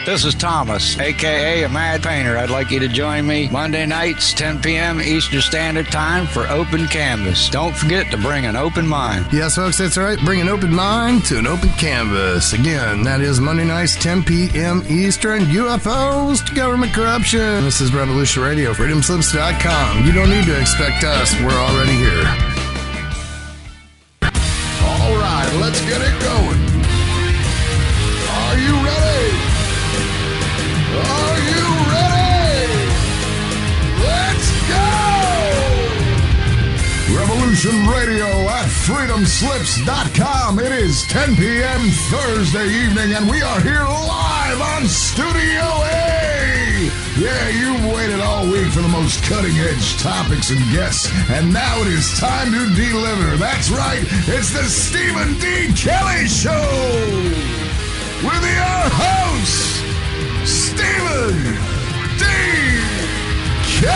This is Thomas, a.k.a. a Mad Painter. I'd like you to join me Monday nights, 10 p.m. Eastern Standard Time for Open Canvas. Don't forget to bring an open mind. Yes, folks, that's right. Bring an open mind to an open canvas. Again, that is Monday nights, 10 p.m. Eastern. UFOs to government corruption. This is Revolution Radio, freedomslips.com. You don't need to expect us. We're already here. All right, let's get it going. Are you ready? Are you ready? Let's go! Revolution Radio at freedomslips.com. It is 10 p.m. Thursday evening, and we are here live on Studio A. Yeah, you've waited all week for the most cutting-edge topics and guests, and now it is time to deliver. That's right, it's the Stephen D. Kelly Show with your host, Stephen D. Kelly.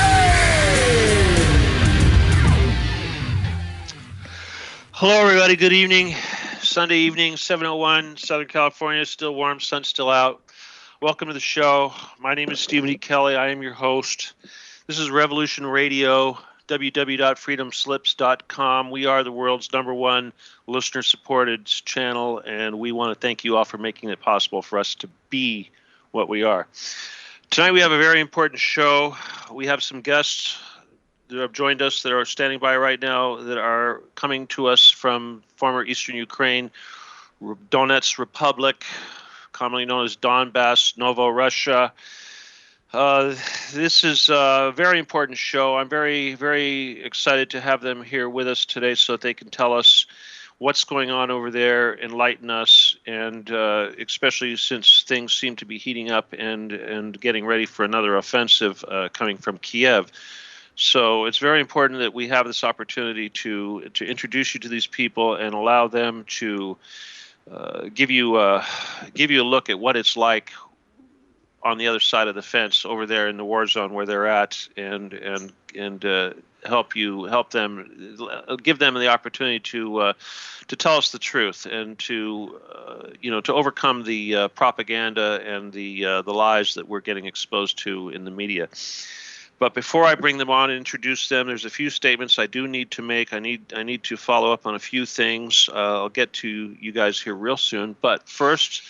Hello, everybody. Good evening. Sunday evening, 7:01, Southern California. Still warm, sun still out. Welcome to the show. My name is Stephen E. Kelly. I am your host. This is Revolution Radio, www.freedomslips.com. We are the world's #1 listener-supported channel, and we want to thank you all for making it possible for us to be what we are. Tonight we have a very important show. We have some guests that have joined us that are standing by right now that are coming to us from former Eastern Ukraine, Donetsk Republic, commonly known as Donbass, Novo Russia. This is a very important show. I'm very, very excited to have them here with us today so that they can tell us what's going on over there, enlighten us, and especially since things seem to be heating up and getting ready for another offensive coming from Kiev. So it's very important that we have this opportunity to introduce you to these people and allow them to give you a look at what it's like on the other side of the fence over there in the war zone where they're at, and help them, give them the opportunity to tell us the truth and to overcome the propaganda and the lies that we're getting exposed to in the media. But before I bring them on and introduce them, there's a few statements I do need to make. I need to follow up on a few things. I'll get to you guys here real soon. But first,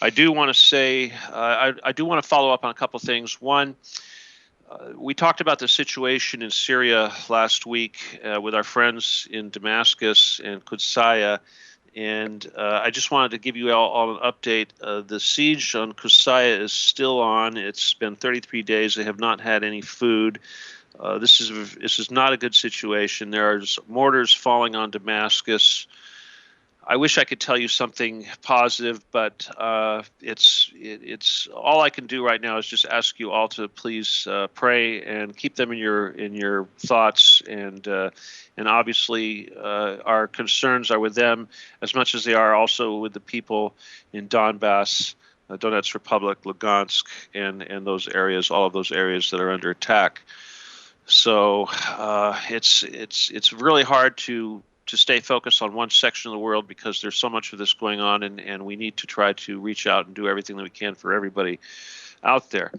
I do want to say I do want to follow up on a couple things. One, we talked about the situation in Syria last week with our friends in Damascus and Qudsaya, and I just wanted to give you all an update. The siege on Qudsaya is still on. It's been 33 days. They have not had any food. This is not a good situation. There are mortars falling on Damascus. I wish I could tell you something positive, but it's all I can do right now is just ask you all to please pray and keep them in your thoughts, and obviously our concerns are with them as much as they are also with the people in Donbass, Donetsk Republic, Lugansk, and those areas, all of those areas that are under attack. So it's really hard to stay focused on one section of the world because there's so much of this going on, and we need to try to reach out and do everything that we can for everybody out there.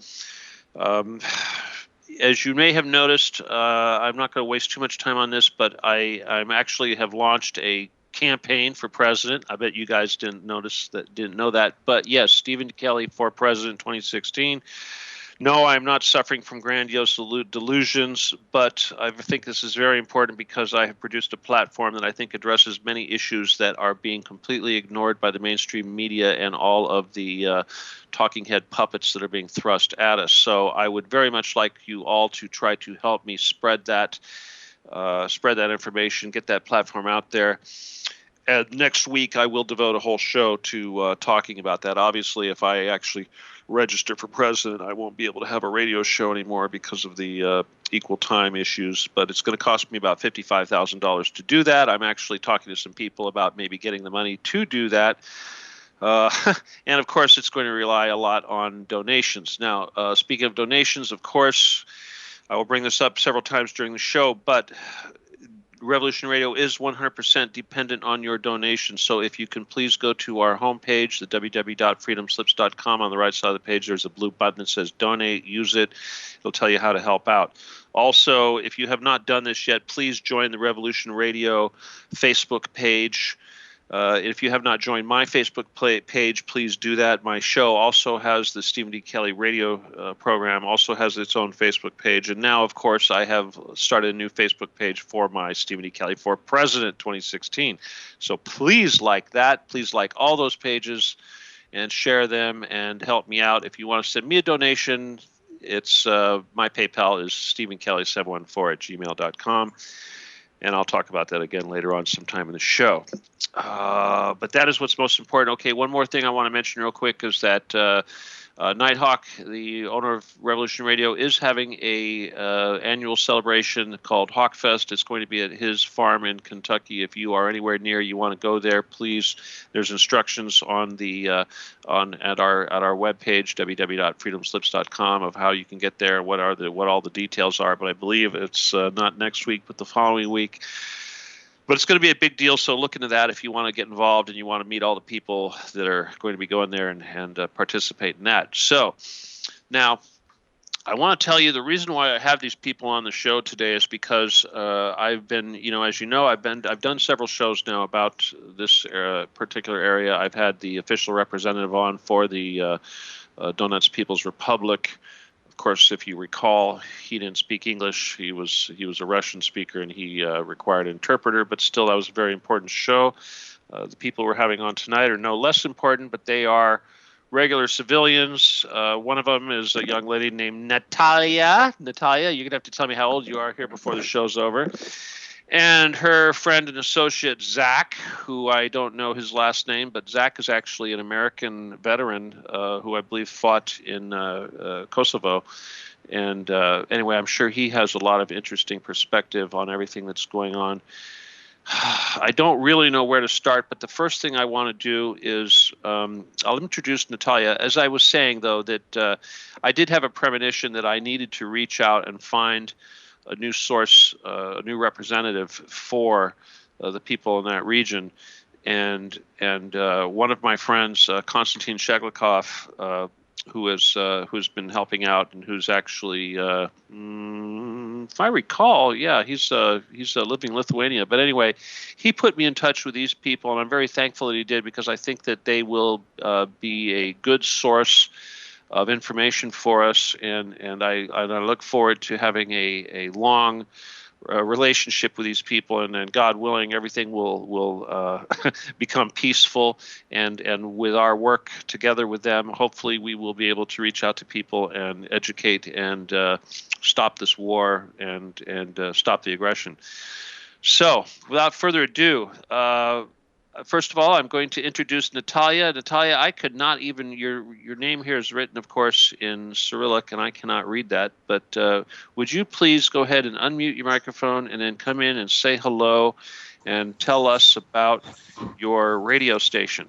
As you may have noticed, I'm not going to waste too much time on this, but I'm actually have launched a campaign for president. I bet you guys didn't know that, but yes, Stephen Kelly for president 2016. No, I'm not suffering from grandiose delusions, but I think this is very important because I have produced a platform that I think addresses many issues that are being completely ignored by the mainstream media and all of the talking head puppets that are being thrust at us. So I would very much like you all to try to help me spread that information, get that platform out there. Next week, I will devote a whole show to talking about that. Obviously, if I actually register for president, I won't be able to have a radio show anymore because of the equal time issues, but it's going to cost me about $55,000 to do that. I'm actually talking to some people about maybe getting the money to do that. And of course, it's going to rely a lot on donations. Now, speaking of donations, of course, I will bring this up several times during the show, but Revolution Radio is 100% dependent on your donations. So if you can please go to our homepage, the www.freedomslips.com. On the right side of the page, there's a blue button that says donate. Use it. It'll tell you how to help out. Also, if you have not done this yet, please join the Revolution Radio Facebook page. If you have not joined my Facebook page, please do that. My show also has the Stephen D. Kelly radio program, also has its own Facebook page. And now, of course, I have started a new Facebook page for my Stephen D. Kelly for President 2016. So please like that. Please like all those pages and share them and help me out. If you want to send me a donation, it's my PayPal is stephenkelly714@gmail.com. And I'll talk about that again later on sometime in the show. But that is what's most important. Okay, one more thing I want to mention real quick is that Nighthawk, the owner of Revolution Radio, is having a annual celebration called Hawkfest. It's going to be at his farm in Kentucky. If you are anywhere near, you want to go there, please. There's instructions on the at our webpage, www.freedomslips.com, of how you can get there, what all the details are. But I believe it's not next week, but the following week. But it's going to be a big deal, so look into that if you want to get involved and you want to meet all the people that are going to be going there and participate in that. So now I want to tell you the reason why I have these people on the show today is because I've been, as you know, I've done several shows now about this particular area. I've had the official representative on for the Donetsk People's Republic. Of course, if you recall, he didn't speak English. He was a Russian speaker, and he required an interpreter. But still, that was a very important show. The people we're having on tonight are no less important, but they are regular civilians. One of them is a young lady named Natalia. Natalia, you're gonna have to tell me how old you are here before the show's over. And her friend and associate, Zach, who I don't know his last name, but Zach is actually an American veteran who I believe fought in Kosovo. And anyway, I'm sure he has a lot of interesting perspective on everything that's going on. I don't really know where to start, but the first thing I want to do is I'll introduce Natalia. As I was saying, though, that I did have a premonition that I needed to reach out and find a new source, a new representative for the people in that region, and one of my friends, Konstantin Sheklikov, who's been helping out and who's actually, if I recall, he's living in Lithuania. But anyway, he put me in touch with these people, and I'm very thankful that he did because I think that they will be a good source of information for us, and I look forward to having a long relationship with these people, and then God willing, everything will become peaceful, and with our work together with them, hopefully we will be able to reach out to people and educate and stop this war and stop the aggression. So, without further ado, first of all, I'm going to introduce Natalia. Natalia, I could not even, your name here is written, of course, in Cyrillic, and I cannot read that. But would you please go ahead and unmute your microphone and then come in and say hello and tell us about your radio station?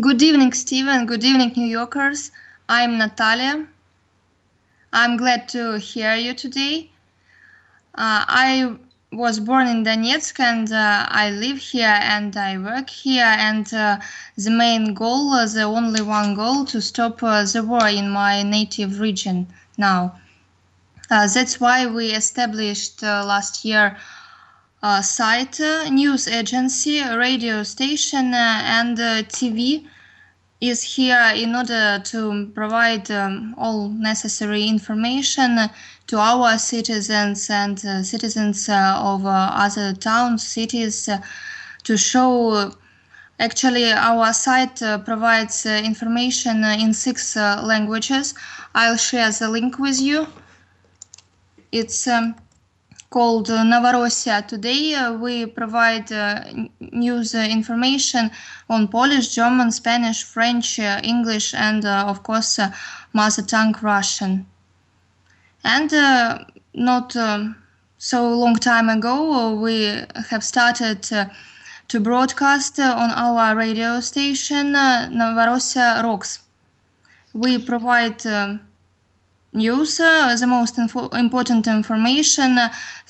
Good evening, Stephen. Good evening, New Yorkers. I'm Natalia. I'm glad to hear you today. I was born in Donetsk, and I live here and I work here, and the main goal, the only one goal, to stop the war in my native region now. That's why we established last year a site, news agency, radio station, and TV is here in order to provide all necessary information to our citizens and citizens of other towns, cities, to show. Actually, our site provides information in 6 languages. I'll share the link with you. It's called Novorossiya Today. We provide news information on Polish, German, Spanish, French, English, and of course mother tongue Russian. And not so long time ago, we have started to broadcast on our radio station Novorossiya Rocks. We provide news, the most important information,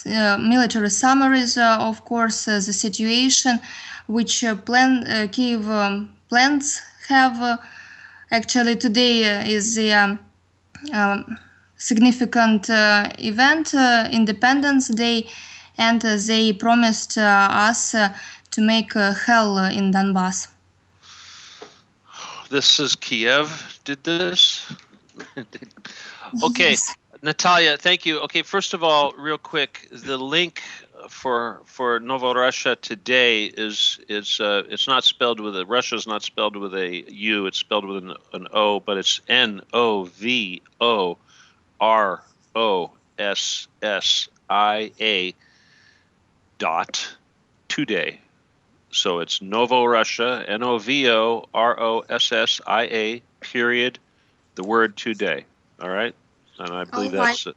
military summaries, of course, the situation, which Kiev plans have. Actually, today is the significant event, Independence Day, and they promised us to make hell in Donbass. This is Kiev did this? Okay, Yes. Natalia, thank you. Okay, first of all, real quick, the link for Novorussia today is it's not spelled with a Russia's not spelled with a U, it's spelled with an O, but it's NOVOROSSIA .today. So it's Novorussia, NOVOROSSIA period, the word today. All right? And I believe that's it.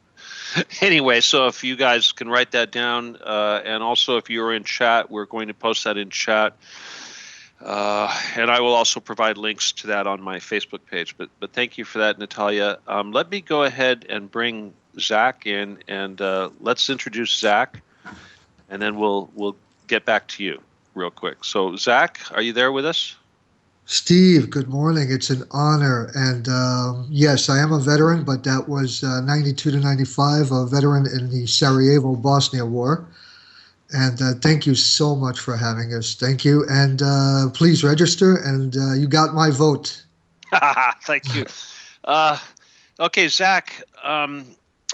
Anyway, so if you guys can write that down, and also if you're in chat, we're going to post that in chat. And I will also provide links to that on my Facebook page. But thank you for that, Natalia. Let me go ahead and bring Zach in, and let's introduce Zach, and then we'll get back to you real quick. So, Zach, are you there with us? Steve, good morning. It's an honor. And yes, I am a veteran, but that was 92 to 95, a veteran in the Sarajevo, Bosnia War. And thank you so much for having us. Thank you. And please register, and you got my vote. Thank you. Okay, Zach,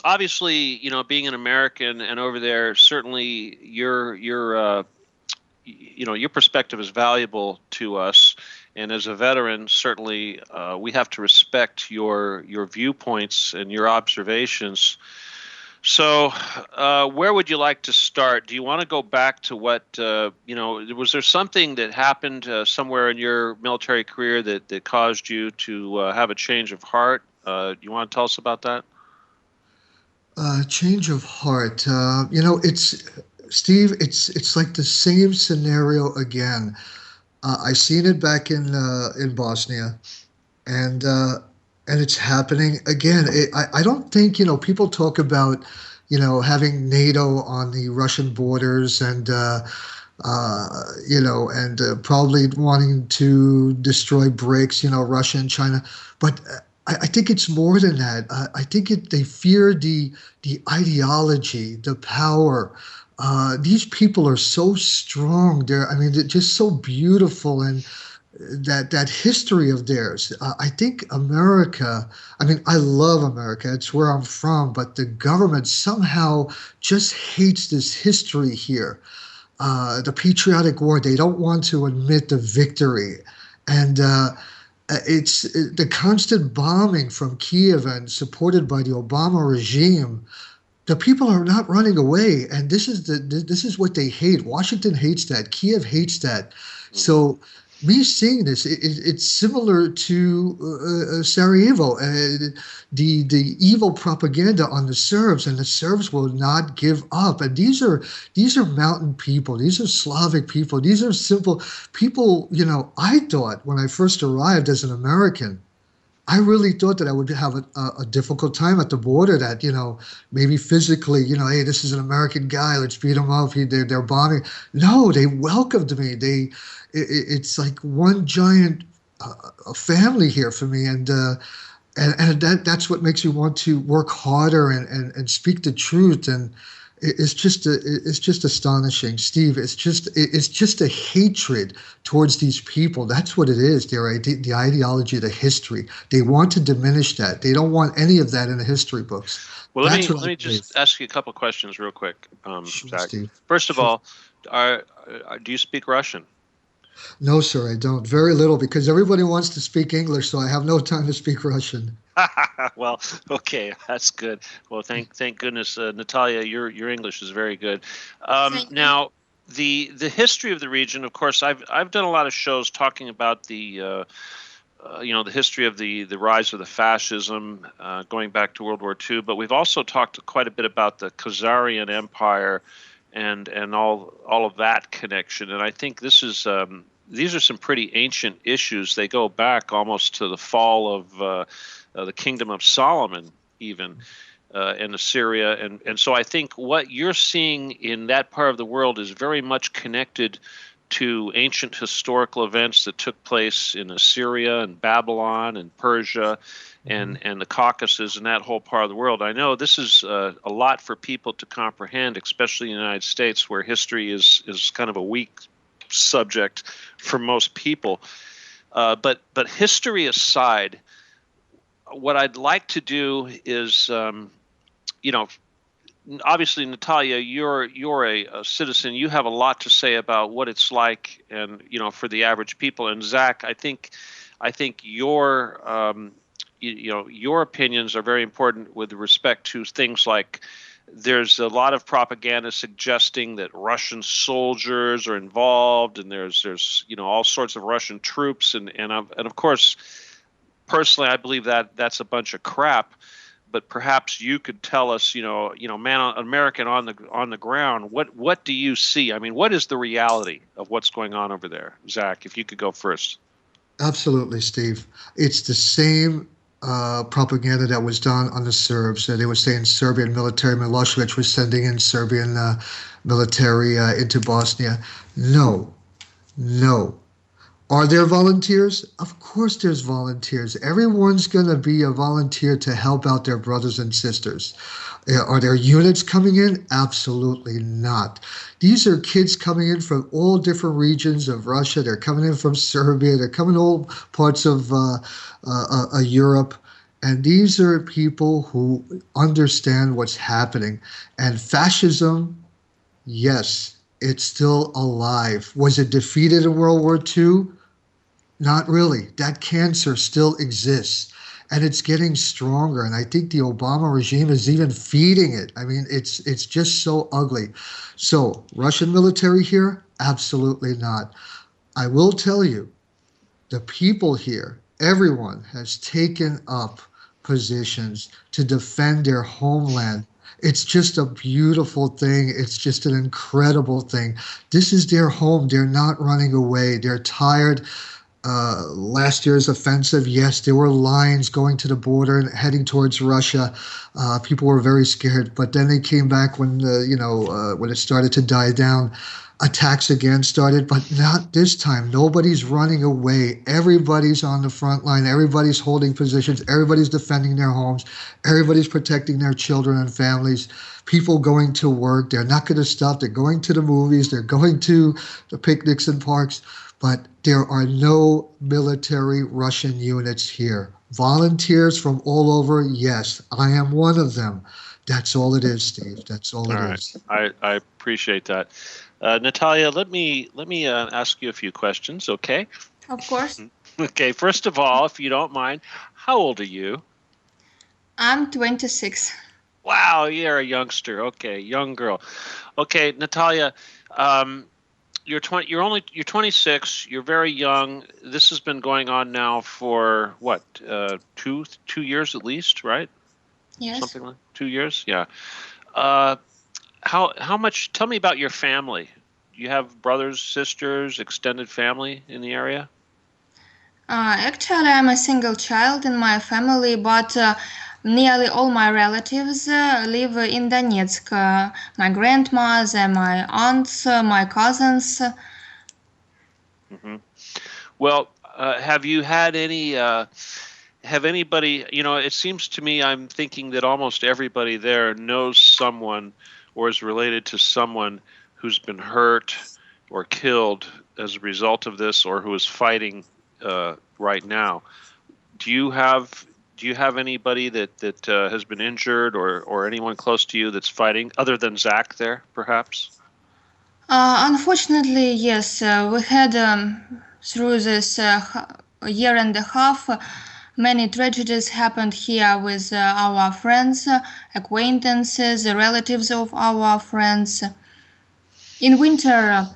obviously, being an American and over there, certainly your perspective is valuable to us. And as a veteran, certainly we have to respect your viewpoints and your observations. So where would you like to start? Do you want to go back to what, was there something that happened somewhere in your military career that caused you to have a change of heart? You want to tell us about that? Change of heart. It's Steve. It's like the same scenario again. I seen it back in Bosnia, and it's happening again. I don't think people talk about having NATO on the Russian borders and probably wanting to destroy BRICS, Russia and China, but I think it's more than that. I think they fear the ideology, the power. These people are so strong. They're just so beautiful, and that history of theirs. I think America. I love America. It's where I'm from, but the government somehow just hates this history here. The patriotic war. They don't want to admit the victory, and it's the constant bombing from Kiev and supported by the Obama regime. The people are not running away, and this is what they hate. Washington hates that. Kiev hates that. So, me seeing this, it's similar to Sarajevo. The evil propaganda on the Serbs, and the Serbs will not give up. And these are mountain people. These are Slavic people. These are simple people. I thought when I first arrived as an American, I really thought that I would have a difficult time at the border, that, maybe physically, hey, this is an American guy, let's beat him up, they're bombing. No, they welcomed me. It's like one giant family here for me. And that's what makes you want to work harder and speak the truth. And it's just astonishing, Steve. It's just a hatred towards these people. That's what it is. The ideology, the history. They want to diminish that. They don't want any of that in the history books. Well, let me just ask you a couple questions real quick, Sure, Zach. Steve. First of all, do you speak Russian? No, sir, I don't. Very little, because everybody wants to speak English, so I have no time to speak Russian. Well, okay, that's good. Well, thank goodness, Natalia, your English is very good. Now, the history of the region. Of course, I've done a lot of shows talking about the history of the rise of the fascism going back to World War II. But we've also talked quite a bit about the Khazarian Empire and all of that connection. And I think these are some pretty ancient issues. They go back almost to the fall of the Kingdom of Solomon, even, and Assyria. And so I think what you're seeing in that part of the world is very much connected to ancient historical events that took place in Assyria and Babylon and Persia and the Caucasus and that whole part of the world. I know this is a lot for people to comprehend, especially in the United States, where history is kind of a weak subject for most people. But history aside, what I'd like to do is, obviously, Natalia, you're a citizen. You have a lot to say about what it's like, and for the average people. And Zach, I think your your opinions are very important with respect to things like there's a lot of propaganda suggesting that Russian soldiers are involved, and there's all sorts of Russian troops, and of course, personally, I believe that that's a bunch of crap. But perhaps you could tell us, American on the ground, what do you see? I mean, what is the reality of what's going on over there? Zach, if you could go first. Absolutely, Steve. It's the same propaganda that was done on the Serbs. They were saying Serbian military, Milosevic was sending in Serbian military into Bosnia. No. Are there volunteers? Of course there's volunteers. Everyone's going to be a volunteer to help out their brothers and sisters. Are there units coming in? Absolutely not. These are kids coming in from all different regions of Russia. They're coming in from Serbia. They're coming all parts of Europe. And these are people who understand what's happening. And fascism, yes, it's still alive. Was it defeated in World War II? Not really. That cancer still exists, and it's getting stronger. And I think the Obama regime is even feeding it. I mean, it's just so ugly. So, Russian military here? Absolutely not. I will tell you, the people here, everyone has taken up positions to defend their homeland. It's just a beautiful thing. It's just an incredible thing. This is their home. They're not running away. They're tired. Last year's offensive, yes, there were lines going to the border and heading towards Russia. People were very scared, but then they came back when when it started to die down. Attacks again started, but not this time. Nobody's running away. Everybody's on the front line. Everybody's holding positions. Everybody's defending their homes. Everybody's protecting their children and families. People going to work. They're not going to stop. They're going to the movies. They're going to the picnics and parks. But there are no military Russian units here. Volunteers from all over, yes, I am one of them. That's all it is, Steve. That's all it is. I appreciate that. Natalia, let me ask you a few questions, okay? Of course. Okay, first of all, if you don't mind, how old are you? I'm 26. Wow, you're a youngster. Okay, young girl. Okay, Natalia, you're 26. You're very young. This has been going on now for what? 2 years at least, right? Yes. Something like 2 years. Yeah. How much? Tell me about your family. Do you have brothers, sisters, extended family in the area? Actually, I'm a single child in my family, but nearly all my relatives live in Donetsk. My grandmas, my aunts, my cousins. Mm-hmm. Well, have you had any? Have anybody? It seems to me I'm thinking that almost everybody there knows someone or is related to someone who's been hurt or killed as a result of this, or who is fighting right now. Do you have anybody that has been injured or anyone close to you that's fighting, other than Zach there, perhaps? Unfortunately, yes. We had through this year and a half, many tragedies happened here with our friends, acquaintances, relatives of our friends. In winter,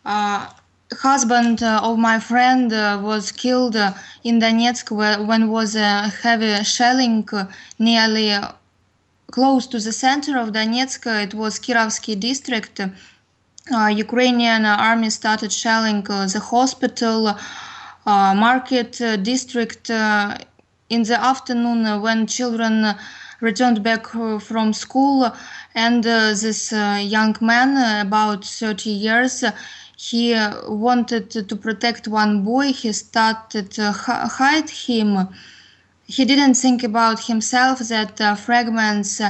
husband of my friend was killed in Donetsk when was a heavy shelling nearly close to the center of Donetsk. It was Kirovsky district. Ukrainian army started shelling the hospital, market district in the afternoon when children returned back from school, and this young man, about 30 years, he wanted to protect one boy. He started to hide him. He didn't think about himself that fragments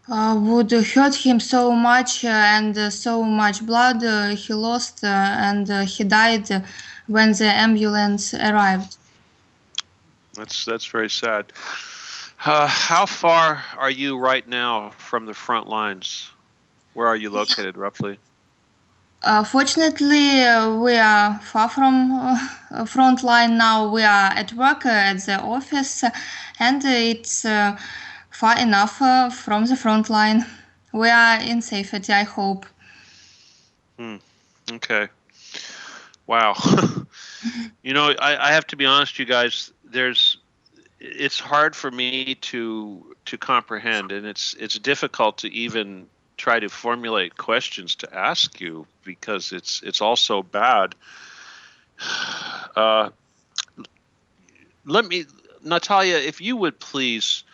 would hurt him so much, and so much blood he lost, and he died when the ambulance arrived. That's very sad. How far are you right now from the front lines? Where are you located roughly? Fortunately, we are far from front line now. We are at work at the office, and it's far enough from the front line. We are in safety, I hope. Okay. Wow. I have to be honest, you guys. It's hard for me to comprehend, and it's difficult to even try to formulate questions to ask you because it's all so bad. Natalia, if you would please,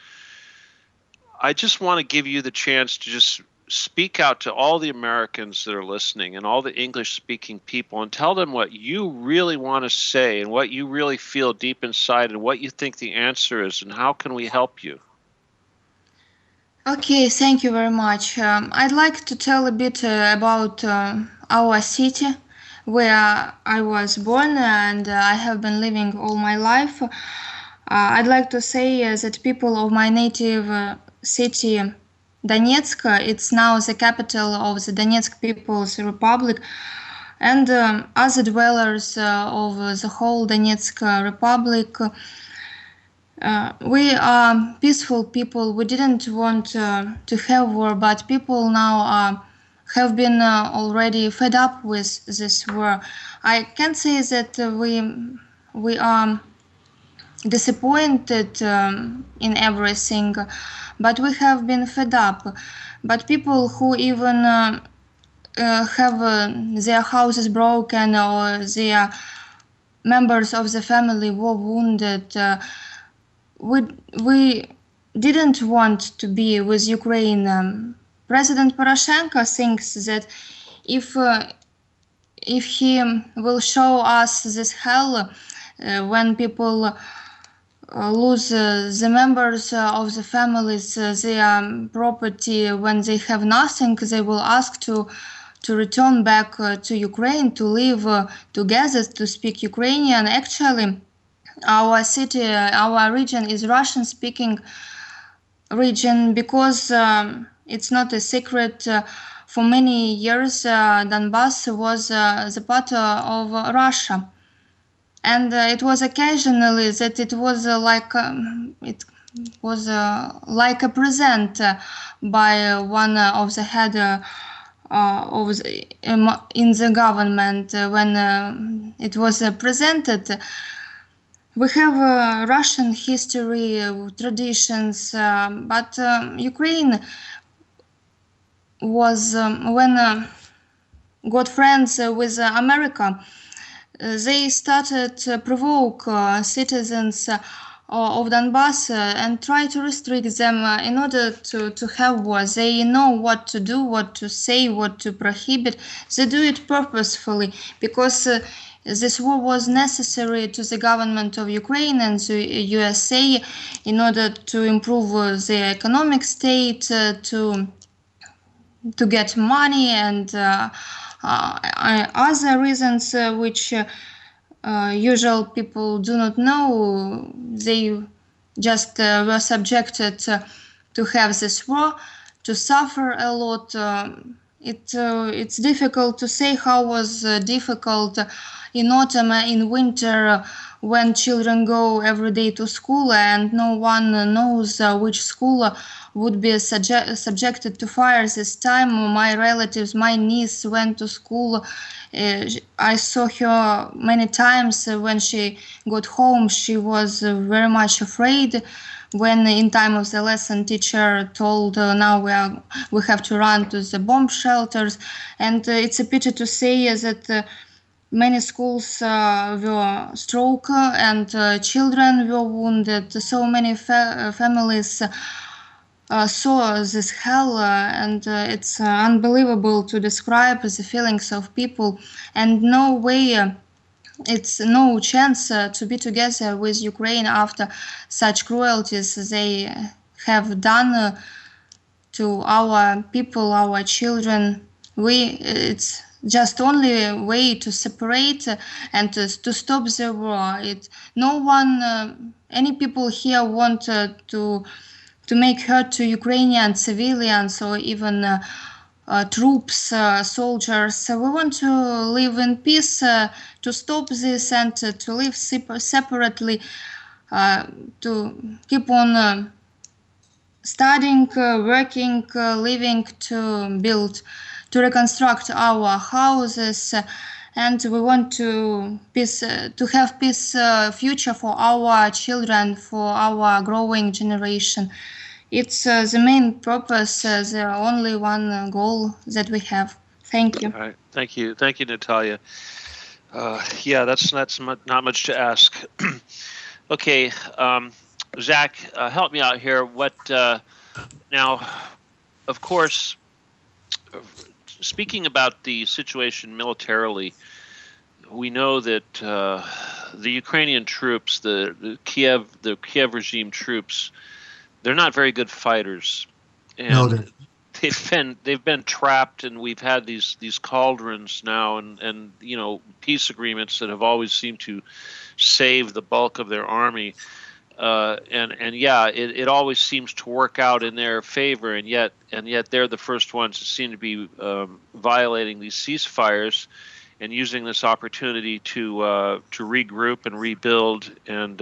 I just want to give you the chance to just speak out to all the Americans that are listening and all the English-speaking people and tell them what you really want to say and what you really feel deep inside and what you think the answer is and how can we help you. Okay, thank you very much. I'd like to tell a bit about our city where I was born and I have been living all my life. I'd like to say that people of my native city, Donetsk, it's now the capital of the Donetsk People's Republic, and other dwellers of the whole Donetsk Republic. We are peaceful people. We didn't want to have war, but people now have been already fed up with this war. I can't say that we are disappointed in everything, but we have been fed up. But people who even have their houses broken or their members of the family were wounded, we didn't want to be with Ukraine. President Poroshenko thinks that if he will show us this hell when people lose the members of the families, their property, when they have nothing, they will ask to return back to Ukraine, to live together, to speak Ukrainian. Actually, our city, our region is Russian-speaking region because it's not a secret. For many years, Donbass was the part of Russia. And it was occasionally that it was like a present by one of the head in the government when it was presented. We have Russian history, traditions, but Ukraine was when got friends with America. They started to provoke citizens of Donbass and try to restrict them in order to have war. They know what to do, what to say, what to prohibit. They do it purposefully because this war was necessary to the government of Ukraine and the USA in order to improve the economic state, to get money and other reasons which usual people do not know. They just were subjected to have this war, to suffer a lot. It's difficult to say how was difficult in autumn, in winter, when children go every day to school and no one knows which school would be subjected to fire this time. My relatives, my niece went to school. I saw her many times. When she got home, she was very much afraid. When in time of the lesson, teacher told now we have to run to the bomb shelters. And it's a pity to say that many schools were struck and children were wounded. So many families saw this hell, and it's unbelievable to describe the feelings of people, and no way. It's no chance to be together with Ukraine after such cruelties they have done to our people, our children. It's just only way to separate and to stop the war. No one, any people here want to make hurt to Ukrainian civilians or even troops, soldiers. So we want to live in peace, to stop this and to live separately, to keep on studying, working, living, to build, to reconstruct our houses, and we want to have peace future for our children, for our growing generation. It's the main purpose, the only one goal that we have. Thank you. All right. Thank you, Natalia. Yeah, that's not much to ask. Okay, Zach, help me out here. Now, of course, speaking about the situation militarily, we know that the Ukrainian troops, the Kiev regime troops, they're not very good fighters, and they've been trapped, and we've had these cauldrons now, and peace agreements that have always seemed to save the bulk of their army. And yeah, it always seems to work out in their favor, and yet they're the first ones that seem to be violating these ceasefires and using this opportunity to regroup and rebuild and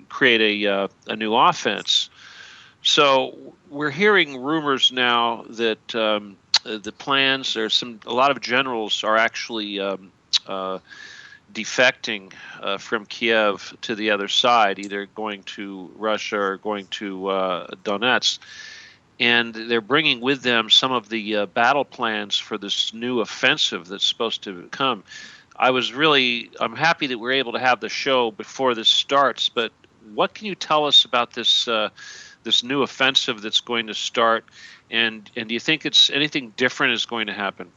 create a new offense. So we're hearing rumors now that the plans, a lot of generals are actually defecting from Kiev to the other side, either going to Russia or going to Donetsk. And they're bringing with them some of the battle plans for this new offensive that's supposed to come. I'm happy that we're able to have the show before this starts, but what can you tell us about this new offensive that's going to start? And do you think anything different is going to happen?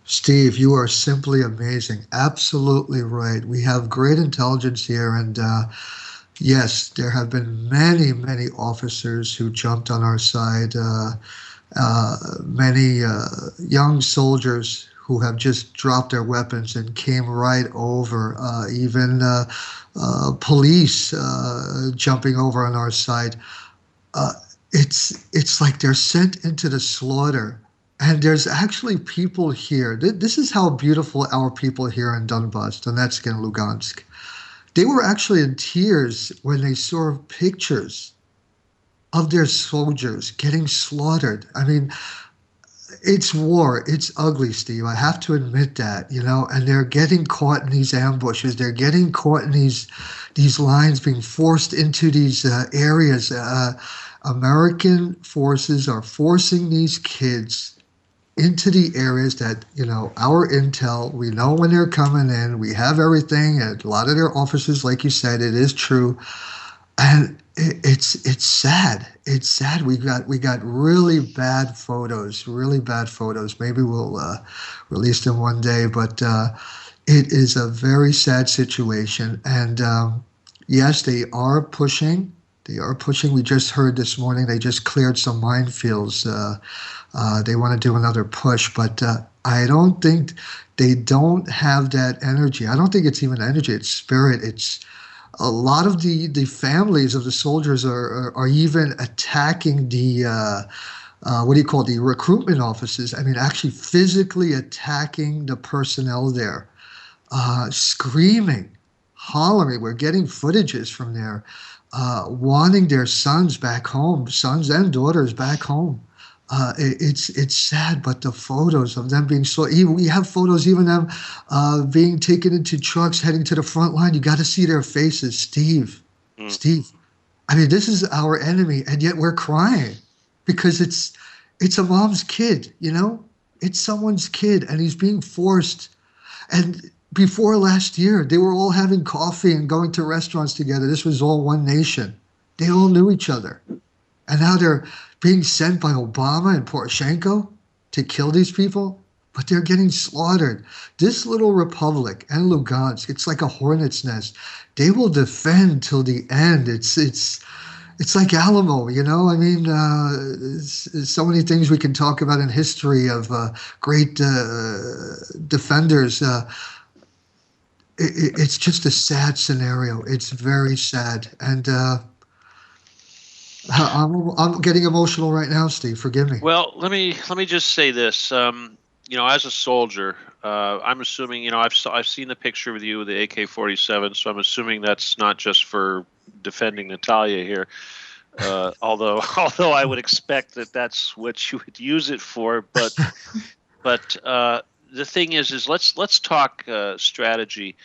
Steve, you are simply amazing. Absolutely right. We have great intelligence here, and yes, there have been many, many officers who jumped on our side, many young soldiers who have just dropped their weapons and came right over, even police jumping over on our side. It's like they're sent into the slaughter. And there's actually people here. This is how beautiful our people here in Donbass, Donetsk and Lugansk. They were actually in tears when they saw pictures of their soldiers getting slaughtered. I mean, it's war. It's ugly, Steve. I have to admit that, and they're getting caught in these ambushes. They're getting caught in these lines, being forced into these areas. American forces are forcing these kids into the areas that, our intel, we know when they're coming in, we have everything, and a lot of their officers, like you said, it is true. And it's sad. It's sad. We got really bad photos. Maybe we'll release them one day, but it is a very sad situation. And yes, they are pushing. We just heard this morning they just cleared some minefields. They want to do another push, but I don't think they don't have that energy. I don't think it's even energy, it's spirit. It's a lot of the families of the soldiers are even attacking the the recruitment offices. I mean, actually physically attacking the personnel there, screaming, hollering. We're getting footages from there, wanting their sons back home, sons and daughters back home. It's sad, but the photos of them being we have photos even them being taken into trucks heading to the front line. You got to see their faces, Steve. Steve, I mean, this is our enemy, and yet we're crying because it's a mom's kid, it's someone's kid, and he's being forced. And before last year, they were all having coffee and going to restaurants together. This was all one nation. They all knew each other. And now they're being sent by Obama and Poroshenko to kill these people, but they're getting slaughtered. This little republic and Lugansk, it's like a hornet's nest. They will defend till the end. It's like Alamo, you know. I mean, so many things we can talk about in history of great defenders. It's just a sad scenario. It's very sad, and I'm getting emotional right now, Steve. Forgive me. Well, let me just say this. As a soldier, I'm assuming, I've seen the picture with you with the AK-47, so I'm assuming that's not just for defending Natalia here. Although I would expect that that's what you would use it for, but the thing is let's talk strategy.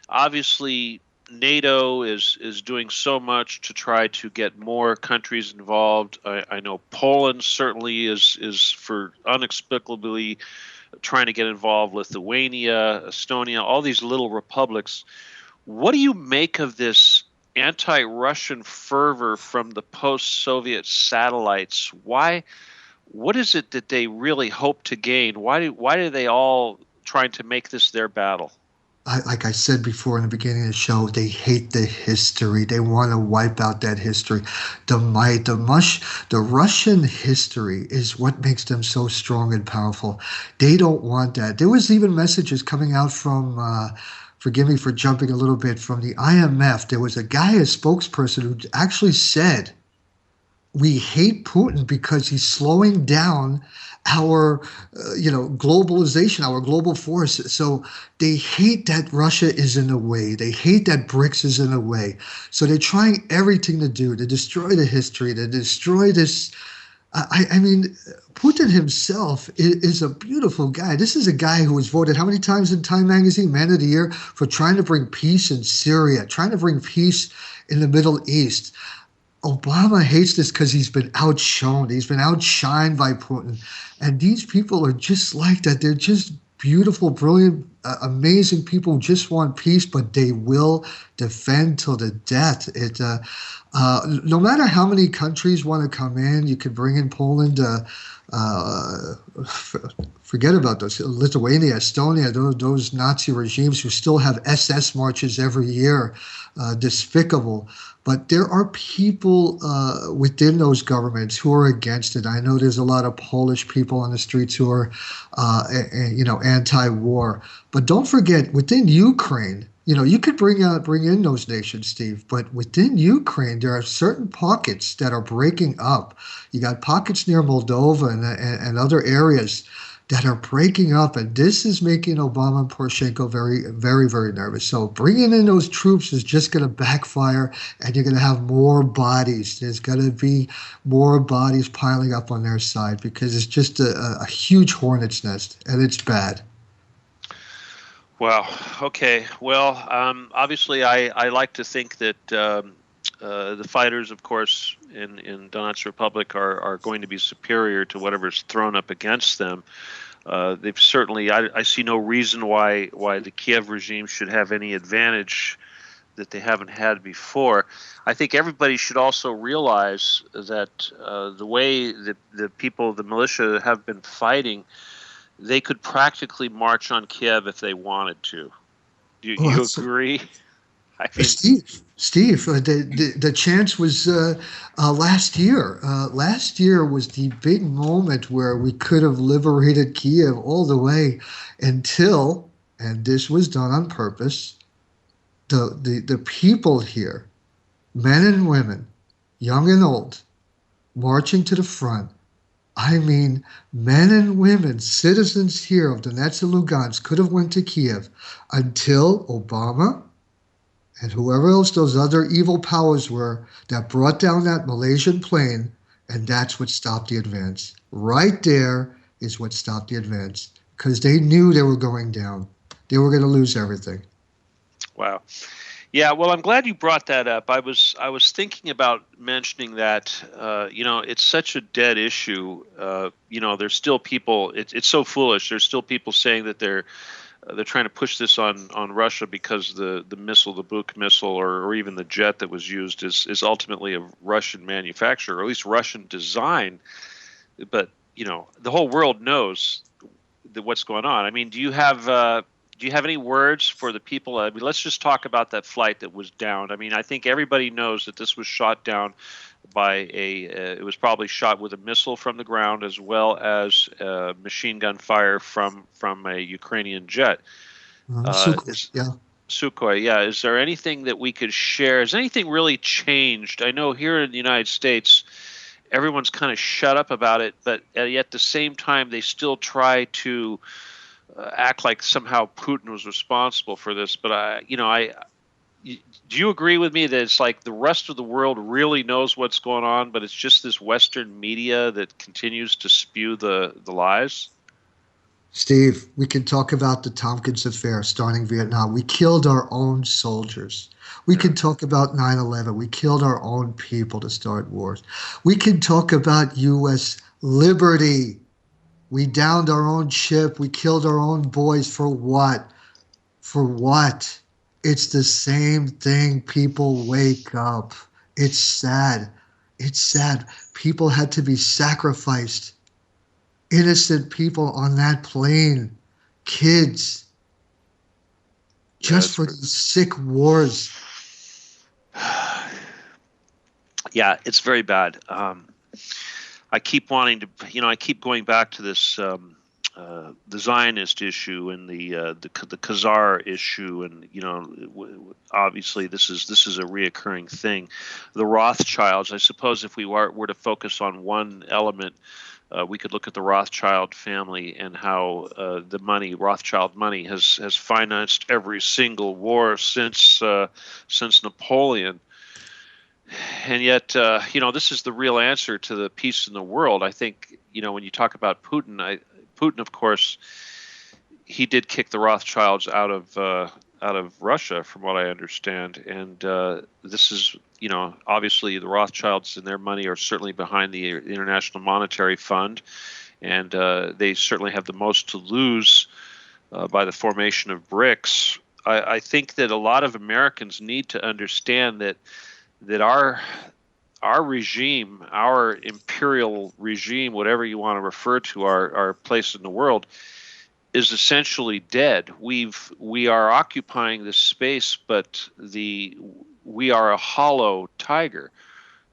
Obviously, NATO is doing so much to try to get more countries involved. I know Poland certainly is for inexplicably trying to get involved. Lithuania, Estonia, all these little republics. What do you make of this anti-Russian fervor from the post-Soviet satellites? Why? What is it that they really hope to gain? Why do they all trying to make this their battle? Like I said before in the beginning of the show, they hate the history. They want to wipe out that history. The Russian history is what makes them so strong and powerful. They don't want that. There was even messages coming out from, forgive me for jumping a little bit, from the IMF. There was a guy, a spokesperson, who actually said, we hate Putin because he's slowing down our, globalization, our global force. So they hate that Russia is in the way. They hate that BRICS is in the way. So they're trying everything to destroy the history, to destroy this. I mean, Putin himself is a beautiful guy. This is a guy who was voted how many times in Time Magazine, Man of the Year, for trying to bring peace in Syria, trying to bring peace in the Middle East. Obama hates this because he's been outshone. He's been outshined by Putin. And these people are just like that. They're just beautiful, brilliant, amazing people who just want peace, but they will defend till the death. No matter how many countries want to come in, you could bring in Poland. Forget about those. Lithuania, Estonia, those Nazi regimes who still have SS marches every year. Despicable. But there are people within those governments who are against it. I know there's a lot of Polish people on the streets who are, anti-war. But don't forget, within Ukraine, you could bring in those nations, Steve. But within Ukraine, there are certain pockets that are breaking up. You got pockets near Moldova and other areas that are breaking up, and this is making Obama and Poroshenko very, very, very nervous. So bringing in those troops is just going to backfire, and you're going to have more bodies. There's going to be more bodies piling up on their side because it's just a huge hornet's nest, and it's bad. Wow. Okay. Well, obviously, I like to think that the fighters, of course, in Donetsk Republic are going to be superior to whatever's thrown up against them. They've certainly, I see no reason why the Kiev regime should have any advantage that they haven't had before. I think everybody should also realize that the way that the people, the militia, have been fighting, they could practically march on Kiev if they wanted to. Do you agree? I mean, Steve, the chance was last year. Last year was the big moment where we could have liberated Kiev all the way until, and this was done on purpose, the people here, men and women, young and old, marching to the front. I mean, men and women, citizens here of Donetsk and Lugansk could have went to Kiev until Obama and whoever else those other evil powers were that brought down that Malaysian plane, and that's what stopped the advance. Right there is what stopped the advance, because they knew they were going down. They were going to lose everything. Wow. Yeah, well, I'm glad you brought that up. I was thinking about mentioning that. It's such a dead issue. There's still people. It's so foolish. There's still people saying that they're they're trying to push this on Russia because the missile, the Buk missile, or even the jet that was used is ultimately a Russian manufacture, or at least Russian design. But the whole world knows what's going on. I mean, do you have any words for the people? I mean, let's just talk about that flight that was downed. I mean, I think everybody knows that this was shot down by it was probably shot with a missile from the ground, as well as machine gun fire from a Ukrainian jet. Sukhoi, yeah. Sukhoi, yeah. Is there anything that we could share? Has anything really changed? I know here in the United States, everyone's kind of shut up about it, but yet at the same time, they still try to act like somehow Putin was responsible for this. But do you agree with me that it's like the rest of the world really knows what's going on, but it's just this Western media that continues to spew the lies? Steve, we can talk about the Tompkins affair starting Vietnam. We killed our own soldiers. We can talk about 9/11. We killed our own people to start wars. We can talk about U.S. liberty. We downed our own ship. We killed our own boys. For what? For what? It's the same thing. People wake up. It's sad. It's sad. People had to be sacrificed. Innocent people on that plane. Kids. Just for these sick wars. Yeah, it's very bad. I keep wanting to, I keep going back to this the Zionist issue and the Khazar issue, and obviously this is a reoccurring thing. The Rothschilds. I suppose if we were to focus on one element, we could look at the Rothschild family and how the money, Rothschild money, has financed every single war since Napoleon. And yet, this is the real answer to the peace in the world. I think, when you talk about Putin, Putin, of course, he did kick the Rothschilds out of Russia, from what I understand. And this is, obviously the Rothschilds and their money are certainly behind the International Monetary Fund, and they certainly have the most to lose by the formation of BRICS. I think that a lot of Americans need to understand that our regime, our imperial regime, whatever you want to refer to our place in the world, is essentially dead. We are occupying this space, but we are a hollow tiger.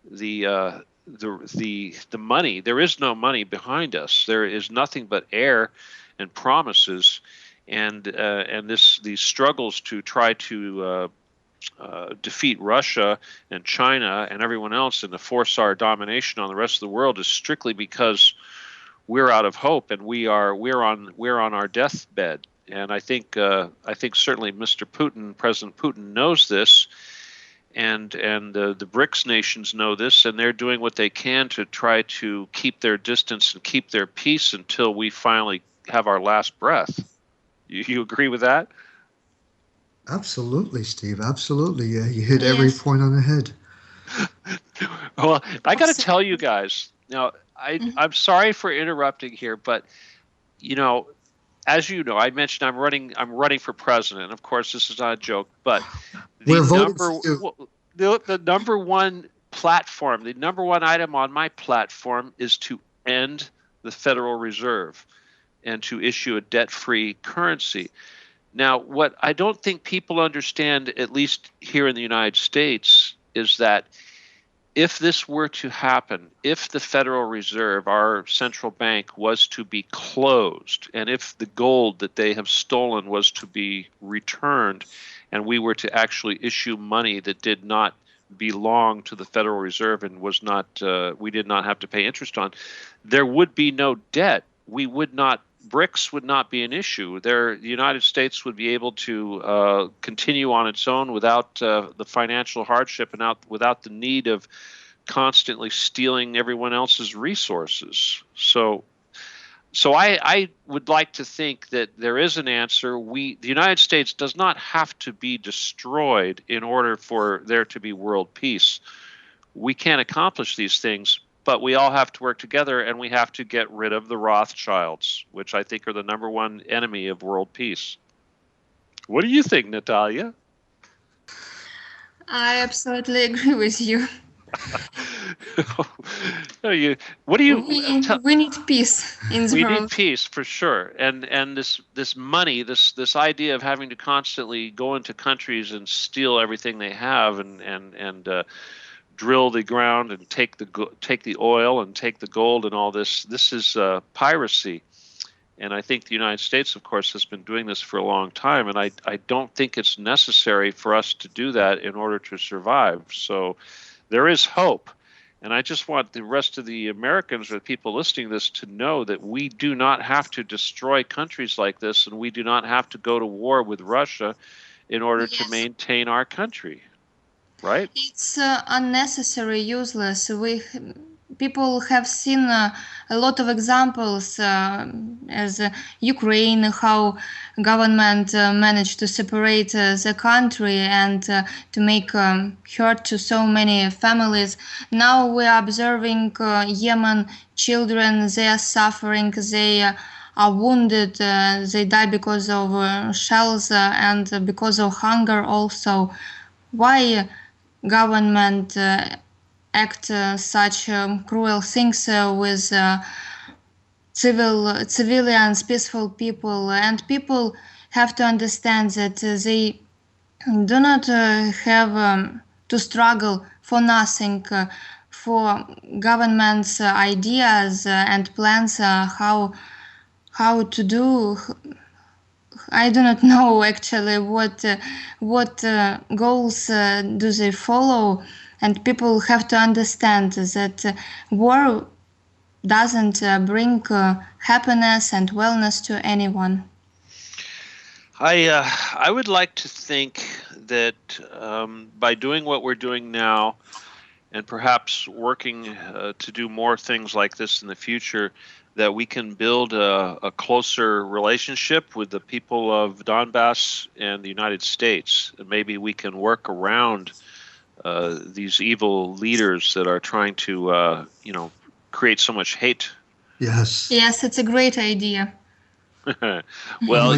The money, there is no money behind us. There is nothing but air and promises, and these struggles to try to defeat Russia and China and everyone else and to force our domination on the rest of the world is strictly because we're out of hope, and we're on our deathbed. And I think certainly Mr. Putin, President Putin, knows this, and the BRICS nations know this, and they're doing what they can to try to keep their distance and keep their peace until we finally have our last breath. You agree with that? Absolutely, Steve. Absolutely. Yeah, you hit every point on the head. Well, I got to tell you guys. Now, I'm sorry for interrupting here, but as you know, I mentioned I'm running for president. Of course, this is not a joke, but the number one platform, the number one item on my platform is to end the Federal Reserve and to issue a debt-free currency. Now, what I don't think people understand, at least here in the United States, is that if this were to happen, if the Federal Reserve, our central bank, was to be closed, and if the gold that they have stolen was to be returned, and we were to actually issue money that did not belong to the Federal Reserve and was not, we did not have to pay interest on, there would be no debt. BRICS would not be an issue. The United States would be able to continue on its own without the financial hardship and without the need of constantly stealing everyone else's resources. So I would like to think that there is an answer. The United States does not have to be destroyed in order for there to be world peace. We can't accomplish these things, but we all have to work together, and we have to get rid of the Rothschilds, which I think are the number one enemy of world peace. What do you think, Natalia? I absolutely agree with you. What do you We need peace in the we need world. peace for sure, and this money, this idea of having to constantly go into countries and steal everything they have and drill the ground and take the oil and take the gold and all this. This is piracy, and I think the United States, of course, has been doing this for a long time, and I don't think it's necessary for us to do that in order to survive. So there is hope. And I just want the rest of the Americans or the people listening to this to know that we do not have to destroy countries like this, and we do not have to go to war with Russia in order to Yes. maintain our country, right? It's unnecessary, useless. People have seen a lot of examples as Ukraine, how government managed to separate the country and to make hurt to so many families. Now we are observing Yemen children. They are suffering. They are wounded. They die because of shells and because of hunger also. Why government act such cruel things with civilians, peaceful people, and people have to understand that they do not have to struggle for nothing, for government's ideas and plans how to do. I do not know actually what goals do they follow, and people have to understand that war doesn't bring happiness and wellness to anyone. I would like to think that by doing what we're doing now, and perhaps working to do more things like this in the future, that we can build a closer relationship with the people of Donbass and the United States. And maybe we can work around these evil leaders that are trying to, create so much hate. Yes. Yes, it's a great idea. Well,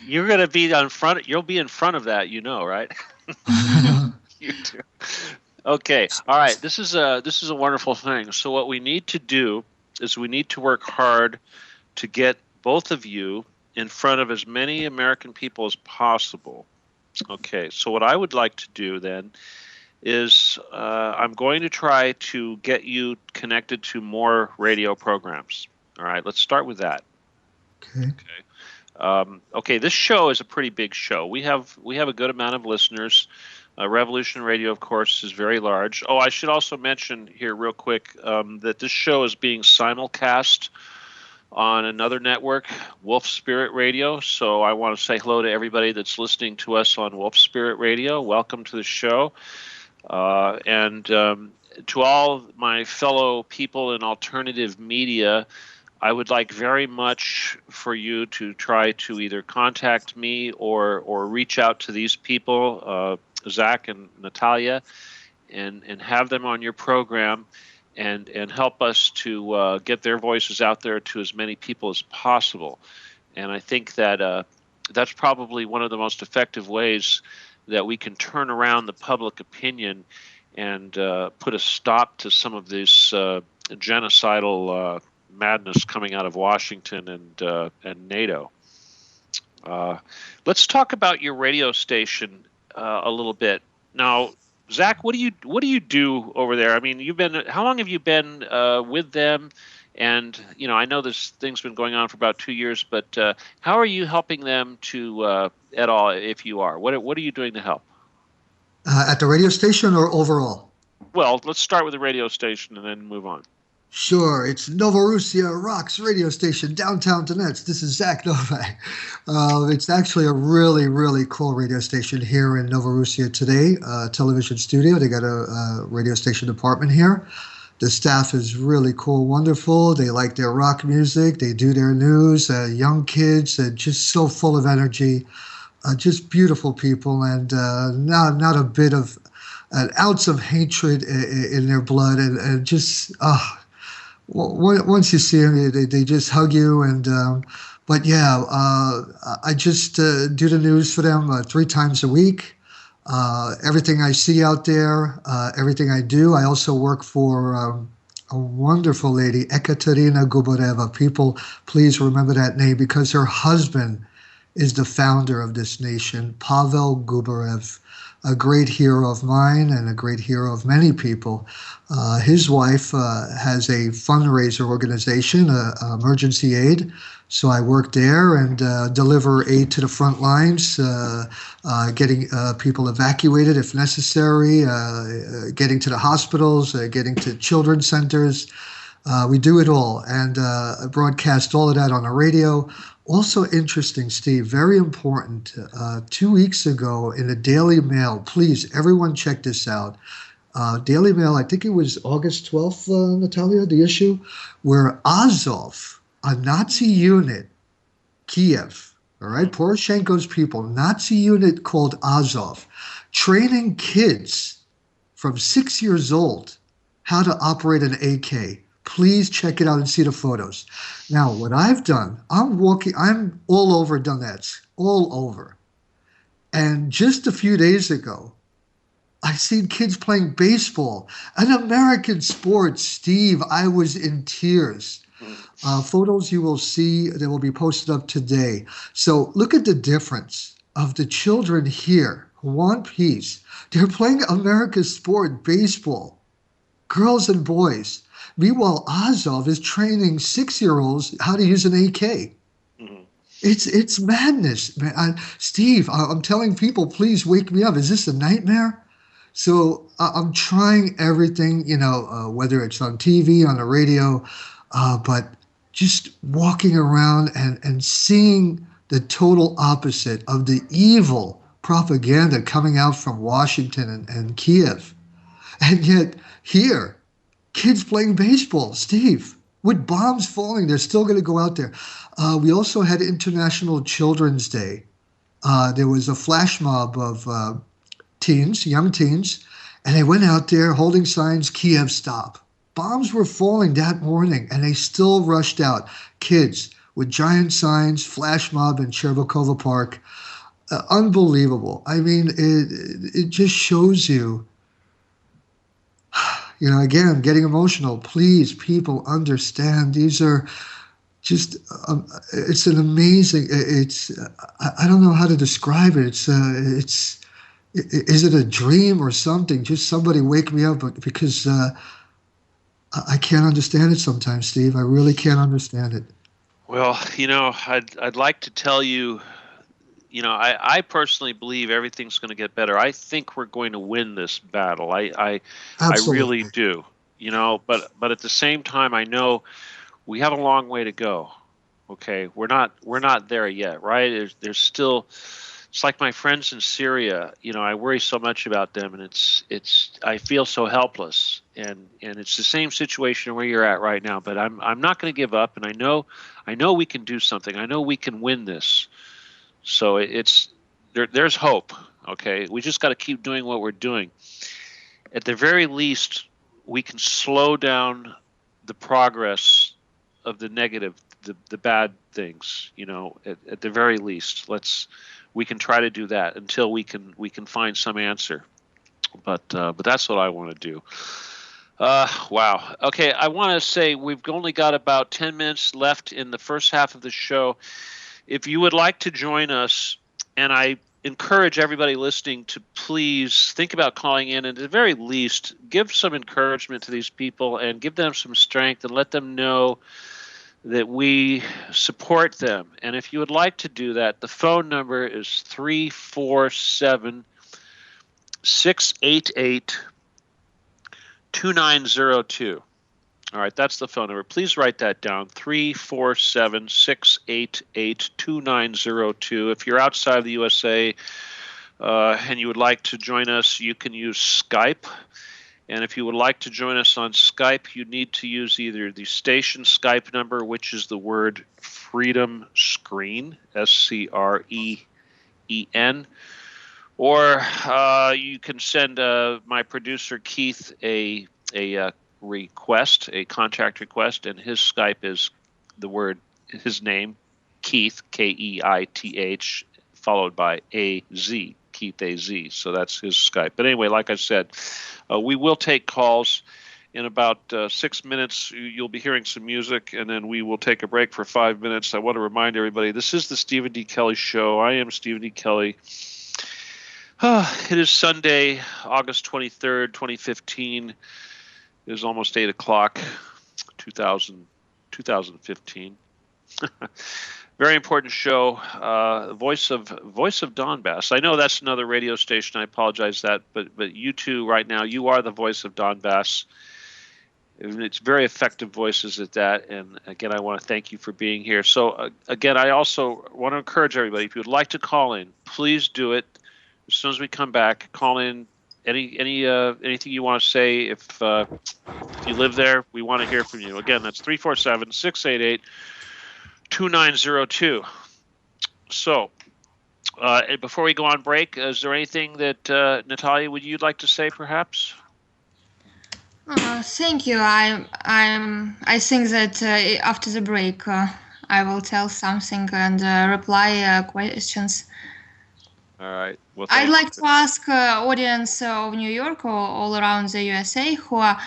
you're going to be on front. You'll be in front of that, right? You do. Okay. All right. This is a wonderful thing. So what we need to do is we need to work hard to get both of you in front of as many American people as possible. Okay. So what I would like to do then is I'm going to try to get you connected to more radio programs. All right. Let's start with that. Okay. Okay. This show is a pretty big show. We have a good amount of listeners. Revolution Radio, of course, is very large. Oh, I should also mention here real quick that this show is being simulcast on another network, Wolf Spirit Radio. So I want to say hello to everybody that's listening to us on Wolf Spirit Radio. Welcome to the show. And to all my fellow people in alternative media, I would like very much for you to try to either contact me or reach out to these people, Zach and Natalia, and have them on your program and help us to get their voices out there to as many people as possible. And I think that that's probably one of the most effective ways that we can turn around the public opinion and put a stop to some of this genocidal madness coming out of Washington and NATO. Let's talk about your radio station a little bit now. Zach, what do you do over there? I mean, how long have you been with them? And I know this thing's been going on for about 2 years, but how are you helping them to at all, if you are? What are you doing to help? At the radio station or overall? Well, let's start with the radio station and then move on. Sure, it's Novorussia Rocks radio station, downtown Donetsk. This is Zach Novak. It's actually a really, really cool radio station here in Novorussia today, television studio. They got a radio station department here. The staff is really cool, wonderful. They like their rock music. They do their news. Young kids, just so full of energy. Just beautiful people, and not a bit of an ounce of hatred in their blood, and just once you see them, they just hug you, and But yeah, I just do the news for them 3 times a week. Everything I see out there, everything I do. I also work for a wonderful lady, Ekaterina Gubareva. People, please remember that name because her husband is the founder of this nation, Pavel Gubarev, a great hero of mine and a great hero of many people. His wife has a fundraiser organization, emergency aid. So I work there and deliver aid to the front lines, getting people evacuated if necessary, getting to the hospitals, getting to children's centers. We do it all and broadcast all of that on the radio. Also interesting, Steve, very important. 2 weeks ago in the Daily Mail, please, everyone check this out. Daily Mail, I think it was August 12th, Natalia, the issue, where Azov, a Nazi unit, Kiev, all right, Poroshenko's people, Nazi unit called Azov, training kids from 6 years old how to operate an AK. Please check it out and see the photos. Now, what I've done, I'm all over Donetsk, all over. And just a few days ago, I seen kids playing baseball, an American sport. Steve, I was in tears. Photos you will see, they will be posted up today. So look at the difference of the children here who want peace. They're playing America's sport, baseball, girls and boys. Meanwhile, Azov is training 6-year-olds how to use an AK. Mm-hmm. It's madness, man. Steve, I'm telling people, please wake me up. Is this a nightmare? So I'm trying everything, whether it's on TV, on the radio, but just walking around and seeing the total opposite of the evil propaganda coming out from Washington and Kiev. And yet here, kids playing baseball, Steve, with bombs falling, they're still going to go out there. We also had International Children's Day. There was a flash mob of young teens, and they went out there holding signs, Kiev stop. Bombs were falling that morning, and they still rushed out. Kids with giant signs, flash mob in Chervakova Park. Unbelievable. I mean, it just shows you, again, I'm getting emotional. Please, people, understand. These are just, it's an amazing, I don't know how to describe it. Is it a dream or something? Just somebody wake me up because I can't understand it sometimes, Steve. I really can't understand it. Well, I'd like to tell you, I personally believe everything's going to get better. I think we're going to win this battle. I really do. But at the same time, I know we have a long way to go. Okay, we're not there yet, right? There's still. It's like my friends in Syria. I worry so much about them, and I feel so helpless. And it's the same situation where you're at right now. But I'm not going to give up, and I know we can do something. I know we can win this. So there's hope. Okay, we just got to keep doing what we're doing. At the very least, we can slow down the progress of the negative, the bad things. At the very least, we can try to do that until we can find some answer. But that's what I want to do. Wow. Okay, I want to say we've only got about 10 minutes left in the first half of the show. If you would like to join us, and I encourage everybody listening to please think about calling in, and at the very least, give some encouragement to these people and give them some strength and let them know that we support them. And if you would like to do that, the phone number is 347-688-2902. All right, that's the phone number. Please write that down, 347-688-2902. If you're outside of the USA and you would like to join us, you can use Skype. And if you would like to join us on Skype, you need to use either the station Skype number, which is the word Freedom Screen, SCREEN, or you can send my producer Keith a request, a contact request, and his Skype is his name, Keith, Keith, followed by A-Z, Keith A-Z. So that's his Skype. But anyway, like I said, we will take calls. In about 6 minutes, you'll be hearing some music, and then we will take a break for 5 minutes. I want to remind everybody, this is the Stephen D. Kelly Show. I am Stephen D. Kelly. It is Sunday, August 23rd, 2015. It is almost 8 o'clock, 2015. Very important show. Voice of Donbass. I know that's another radio station. I apologize that, but you two right now, you are the voice of Donbass. It's very effective voices at that. And again, I want to thank you for being here. So again, I also want to encourage everybody, if you'd like to call in, please do it. As soon as we come back, call in. Anything you want to say. If you live there, we want to hear from you. Again, that's 347-688-2902. So before we go on break, is there anything that Natalia, would you like to say perhaps? Thank you. I think that after the break, I will tell something and reply questions. All right. Well, I'd like to ask audience of New York or all around the USA who are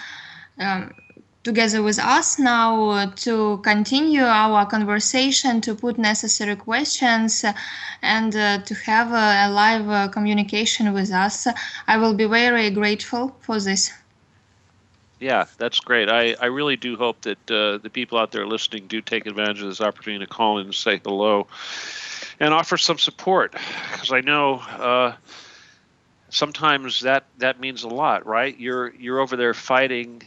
together with us now to continue our conversation, to put necessary questions, and to have a live communication with us. I will be very grateful for this. Yeah, that's great. I really do hope that the people out there listening do take advantage of this opportunity to call in and say hello and offer some support, because I know sometimes that means a lot, right? You're over there fighting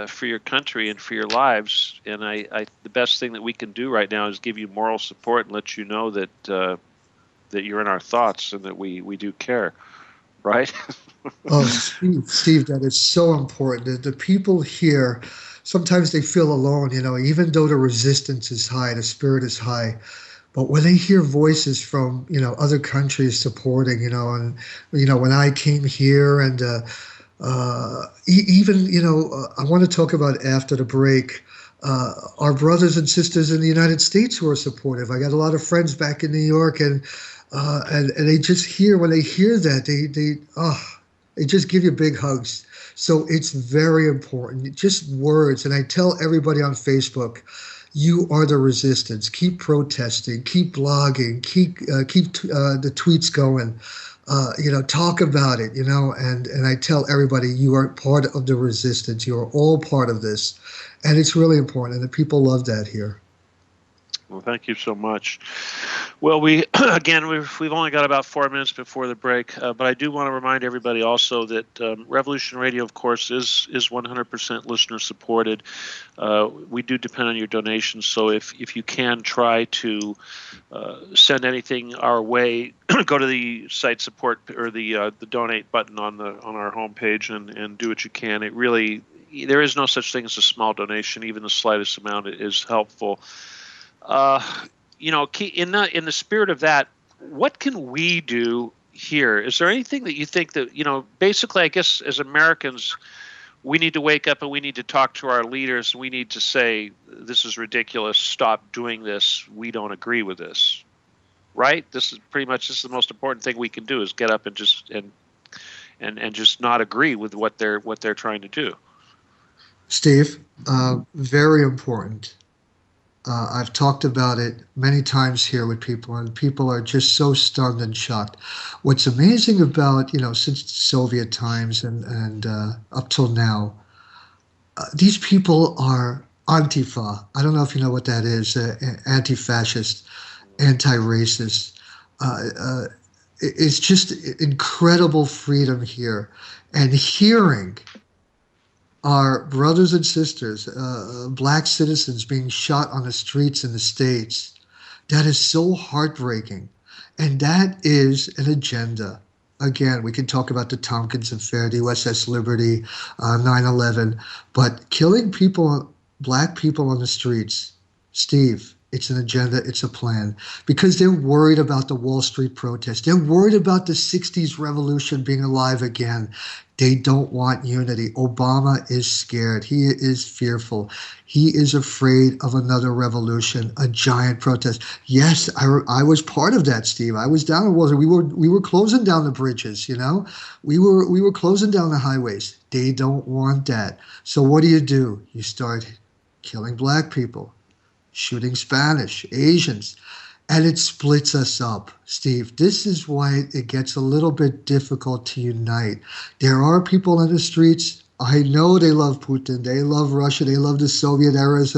for your country and for your lives, and I the best thing that we can do right now is give you moral support and let you know that that you're in our thoughts and that we do care, right? Oh, Steve, that is so important. The people here, sometimes they feel alone, even though the resistance is high, the spirit is high. But when they hear voices from, other countries supporting, and, when I came here and even, I want to talk about after the break, our brothers and sisters in the United States who are supportive. I got a lot of friends back in New York, and they just hear, when they hear that, they just give you big hugs. So it's very important. Just words. And I tell everybody on Facebook, you are the resistance. Keep protesting, keep blogging, keep the tweets going. Talk about it, and I tell everybody you are part of the resistance. You are all part of this. And it's really important. And the people love that here. Well, thank you so much. Well, we've only got about 4 minutes before the break, but I do want to remind everybody also that Revolution Radio, of course, is 100% listener supported. We do depend on your donations, so if you can try to send anything our way, go to the site support or the donate button on our homepage and do what you can. It really, there is no such thing as a small donation. Even the slightest amount is helpful. In the spirit of that, what can we do here? Is there anything that you think that, basically, I guess as Americans, we need to wake up and we need to talk to our leaders. We need to say, this is ridiculous. Stop doing this. We don't agree with this. Right? This is the most important thing we can do, is get up and just not agree with what they're trying to do. Steve, very important. I've talked about it many times here with people, and people are just so stunned and shocked. What's amazing about, since the Soviet times and up till now, these people are Antifa. I don't know if you know what that is, anti-fascist, anti-racist. It's just incredible freedom here. And hearing our brothers and sisters, black citizens being shot on the streets in the States, that is so heartbreaking. And that is an agenda. Again, we can talk about the Tompkins Affair, the USS Liberty, 9/11, but killing people, black people on the streets, Steve, It's an agenda. It's a plan. Because they're worried about the Wall Street protests. They're worried about the 60s revolution being alive again. They don't want unity. Obama is scared. He is fearful. He is afraid of another revolution, a giant protest. Yes, I was part of that, Steve. I was down in Wall Street. We were closing down the bridges, you know? We were closing down the highways. They don't want that. So what do? You start killing black people, shooting Spanish, Asians, and it splits us up, Steve. This is why it gets a little bit difficult to unite. There are people in the streets. I know they love Putin. They love Russia. They love the Soviet eras,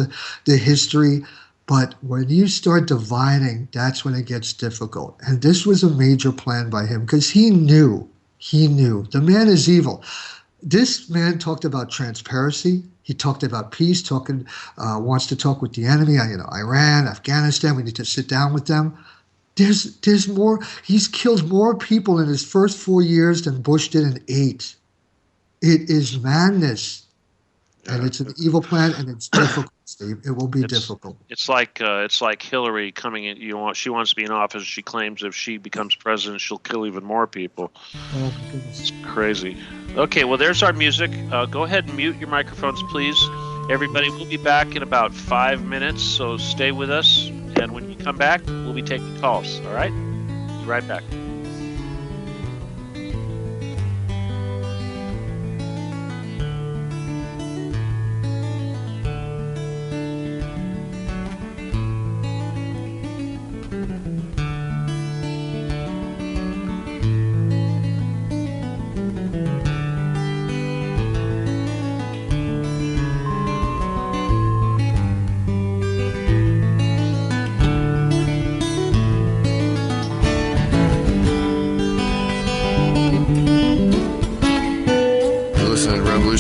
the history. But when you start dividing, that's when it gets difficult. And this was a major plan by him because he knew. The man is evil. This man talked about transparency. He talked about peace, wants to talk with the enemy, Iran, Afghanistan. We need to sit down with them. There's more. He's killed more people in his first 4 years than Bush did in 8. It is madness. And it's an evil plan, and it's difficult, Steve. It will be difficult. It's like Hillary coming in. She wants to be in office. She claims if she becomes president, she'll kill even more people. Oh, my goodness. It's crazy. Okay, well, there's our music. Go ahead and mute your microphones, please. Everybody, we'll be back in about 5 minutes, so stay with us. And when you come back, we'll be taking calls, all right? Be right back.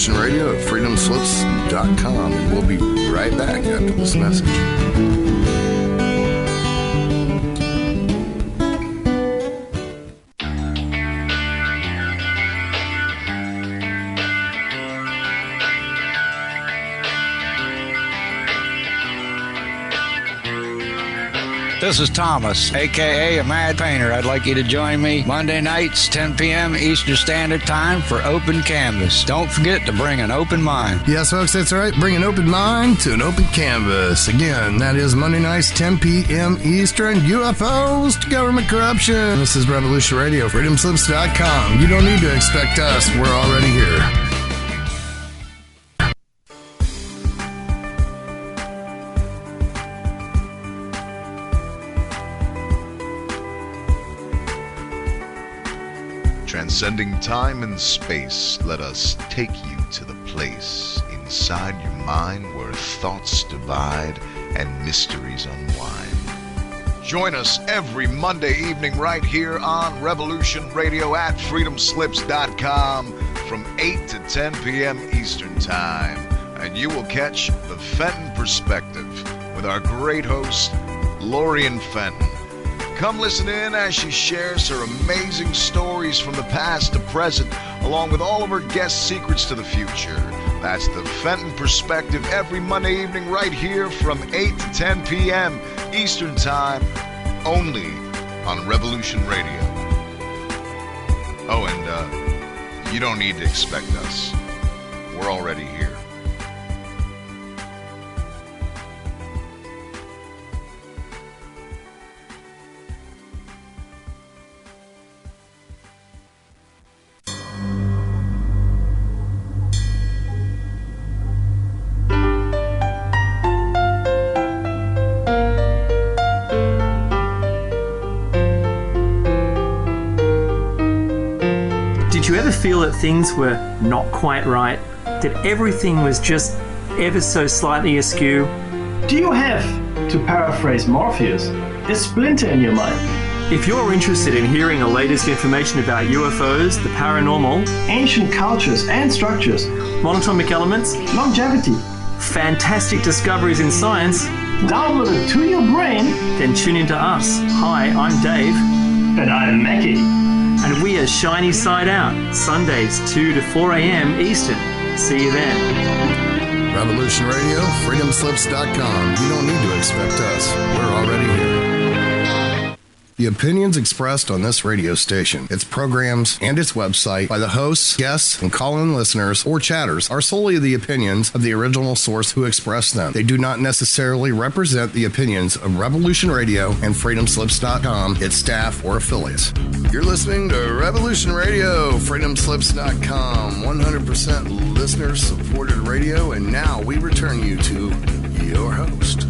Radio at freedomslips.com, and we'll be right back after this message. This is Thomas, a.k.a. a Mad Painter. I'd like you to join me Monday nights, 10 p.m. Eastern Standard Time for Open Canvas. Don't forget to bring an open mind. Yes, folks, that's right. Bring an open mind to an open canvas. Again, that is Monday nights, 10 p.m. Eastern. UFOs to government corruption. This is Revolution Radio, freedomslips.com. You don't need to expect us. We're already here. Transcending time and space, let us take you to the place inside your mind where thoughts divide and mysteries unwind. Join us every Monday evening right here on Revolution Radio at freedomslips.com from 8 to 10 p.m. Eastern Time. And you will catch the Fenton Perspective with our great host, Lorian Fenton. Come listen in as she shares her amazing stories from the past to present, along with all of her guest secrets to the future. That's the Fenton Perspective every Monday evening right here from 8 to 10 p.m. Eastern Time, only on Revolution Radio. Oh, and you don't need to expect us. We're already here. Did you ever feel that things were not quite right? That everything was just ever so slightly askew? Do you have, to paraphrase Morpheus, a splinter in your mind? If you're interested in hearing the latest information about UFOs, the paranormal, ancient cultures and structures, monatomic elements, longevity, fantastic discoveries in science, download it to your brain, then tune into us. Hi, I'm Dave. And I'm Mackie. And we are Shiny Side Out, Sundays 2 to 4 a.m. Eastern. See you then. Revolution Radio, freedomslips.com. You don't need to expect us. We're already here. The opinions expressed on this radio station, its programs, and its website by the hosts, guests, and call-in listeners or chatters are solely the opinions of the original source who expressed them. They do not necessarily represent the opinions of Revolution Radio and freedomslips.com, its staff, or affiliates. You're listening to Revolution Radio, freedomslips.com, 100% listener-supported radio, and now we return you to your host.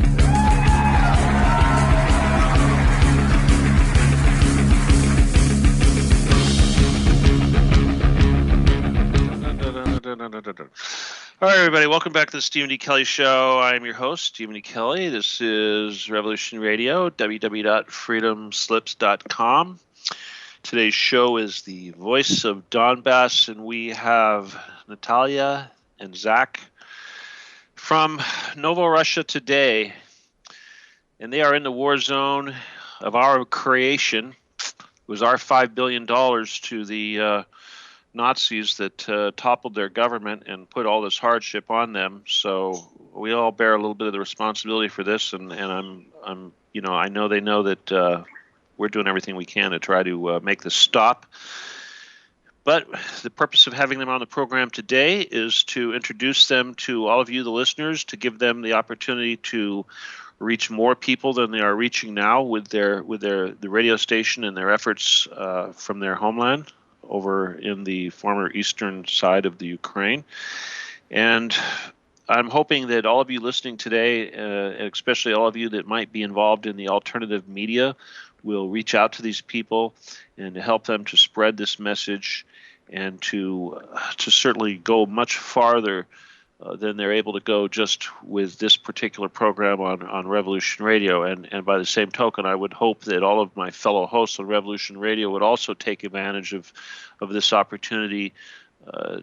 All right, everybody, welcome back to the Stephen D. Kelly Show. I am your host, Stephen D. Kelly. This is Revolution Radio, www.freedomslips.com. Today's show is the Voice of Donbass, and we have Natalia and Zach from Russia today. And they are in the war zone of our creation. It was our $5 billion to the Nazis that toppled their government and put all this hardship on them. So we all bear a little bit of the responsibility for this, and I'm I know they know that we're doing everything we can to try to make this stop. But the purpose of having them on the program today is to introduce them to all of you, the listeners, to give them the opportunity to reach more people than they are reaching now with the radio station and their efforts from their homeland over in the former eastern side of the Ukraine. And I'm hoping that all of you listening today, and especially all of you that might be involved in the alternative media, will reach out to these people and to help them to spread this message and to certainly go much farther than they're able to go just with this particular program on Revolution Radio. And by the same token, I would hope that all of my fellow hosts on Revolution Radio would also take advantage of this opportunity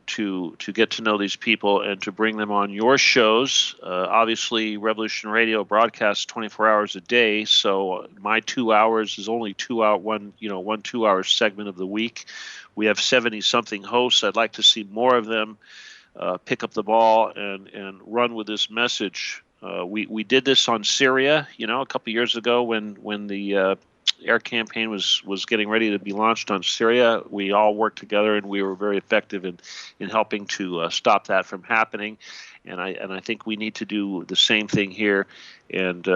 to get to know these people and to bring them on your shows. Obviously, Revolution Radio broadcasts 24 hours a day, so my 2 hours is only 1 2-hour segment of the week. We have 70-something hosts. I'd like to see more of them pick up the ball and run with this message. We did this on Syria, a couple of years ago when the air campaign was getting ready to be launched on Syria. We all worked together and we were very effective in helping to stop that from happening. And I think we need to do the same thing here and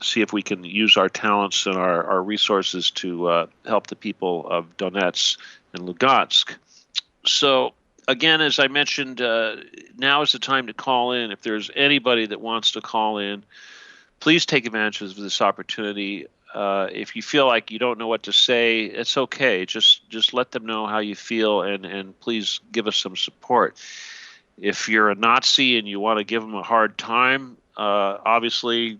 see if we can use our talents and our resources to help the people of Donetsk and Lugansk. So again, as I mentioned, now is the time to call in. If there's anybody that wants to call in, please take advantage of this opportunity. If you feel like you don't know what to say, it's okay. Just let them know how you feel, and please give us some support. If you're a Nazi and you want to give them a hard time, obviously,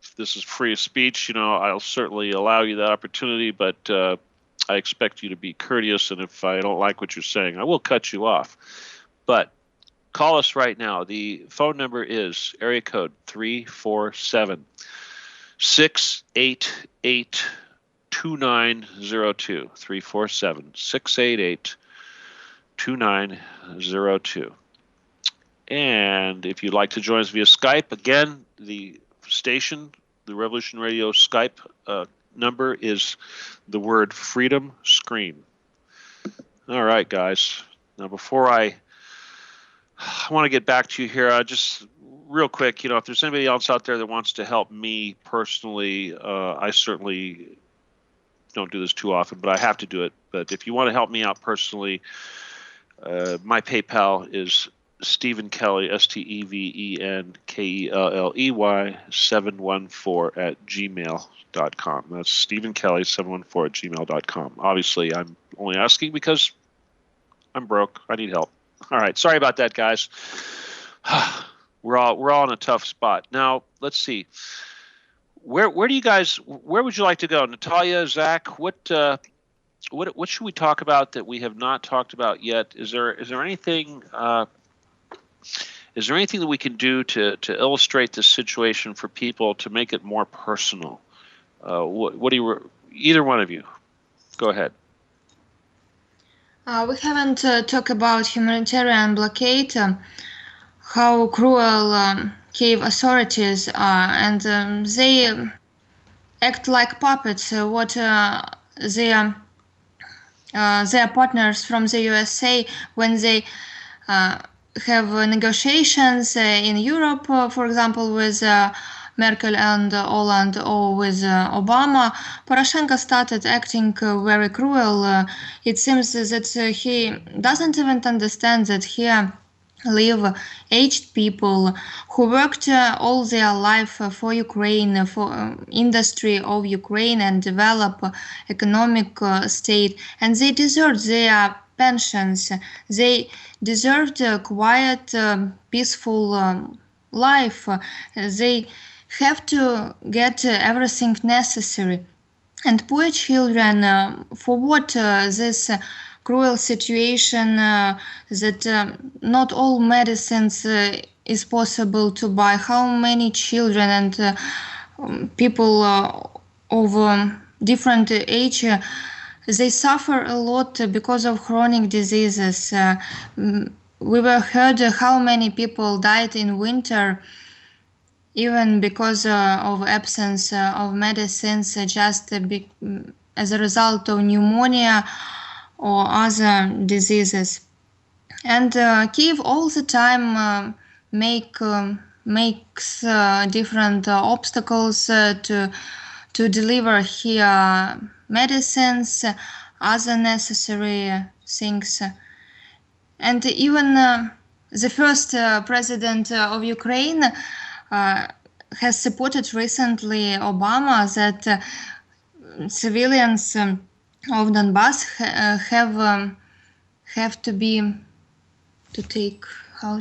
if this is free speech, I'll certainly allow you that opportunity, but I expect you to be courteous, and if I don't like what you're saying, I will cut you off. But call us right now. The phone number is area code 347-688-2902. 347-688-2902. And if you'd like to join us via Skype, again, the station, the Revolution Radio Skype number is the word Freedom Scream. All right, guys. Now, before I want to get back to you here, just real quick, if there's anybody else out there that wants to help me personally, I certainly don't do this too often, but I have to do it. But if you want to help me out personally, my PayPal is Stephen Kelly, StevenKelley 714 @gmail.com. That's Stephen Kelly 714 @gmail.com. Obviously, I'm only asking because I'm broke. I need help. All right, sorry about that, guys. We're all in a tough spot. Now, let's see. Where would you like to go? Natalia, Zach, what should we talk about that we have not talked about yet? Is there anything that we can do to illustrate this situation for people to make it more personal? What do you? Either one of you, go ahead. We haven't talked about humanitarian blockade. how cruel Kiev authorities are, and they act like puppets. What their partners from the USA, when they have negotiations in Europe, for example, with Merkel and Hollande, or with Obama, Poroshenko started acting very cruel. It seems that he doesn't even understand that here live aged people who worked all their life for Ukraine, for industry of Ukraine, and develop economic state, and they deserve their pensions. They deserved a quiet, peaceful life. They have to get everything necessary. And poor children, for what this cruel situation that not all medicines is possible to buy? How many children and people of different age they suffer a lot because of chronic diseases. We were heard how many people died in winter, even because of absence of medicines, just as a result of pneumonia or other diseases. And Kiev all the time makes different obstacles to deliver here medicines, other necessary things. And even the first president of Ukraine has supported recently Obama that civilians of Donbass have to be to take how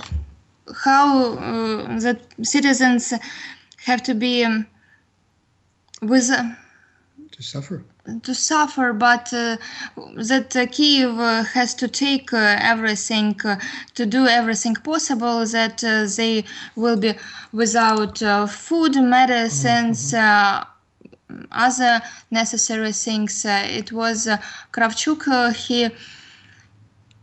that citizens have to be with to suffer, but that Kiev has to take everything, to do everything possible, that they will be without food, medicines, other necessary things. It was Kravchuk,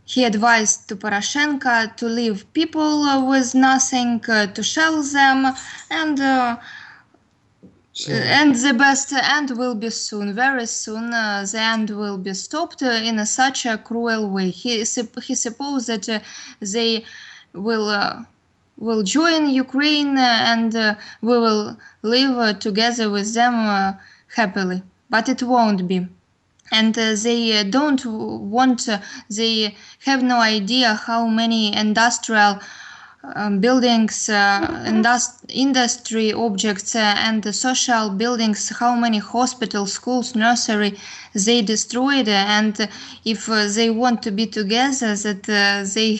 he advised to Poroshenko to leave people with nothing, to shell them, and the best end will be soon, very soon. The end will be stopped in such a cruel way. He supposed that they will join Ukraine and we will live together with them happily, but it won't be. And they don't want. They have no idea how many industrial buildings, industry objects, and social buildings, how many hospitals, schools, nursery they destroyed. And if they want to be together, that they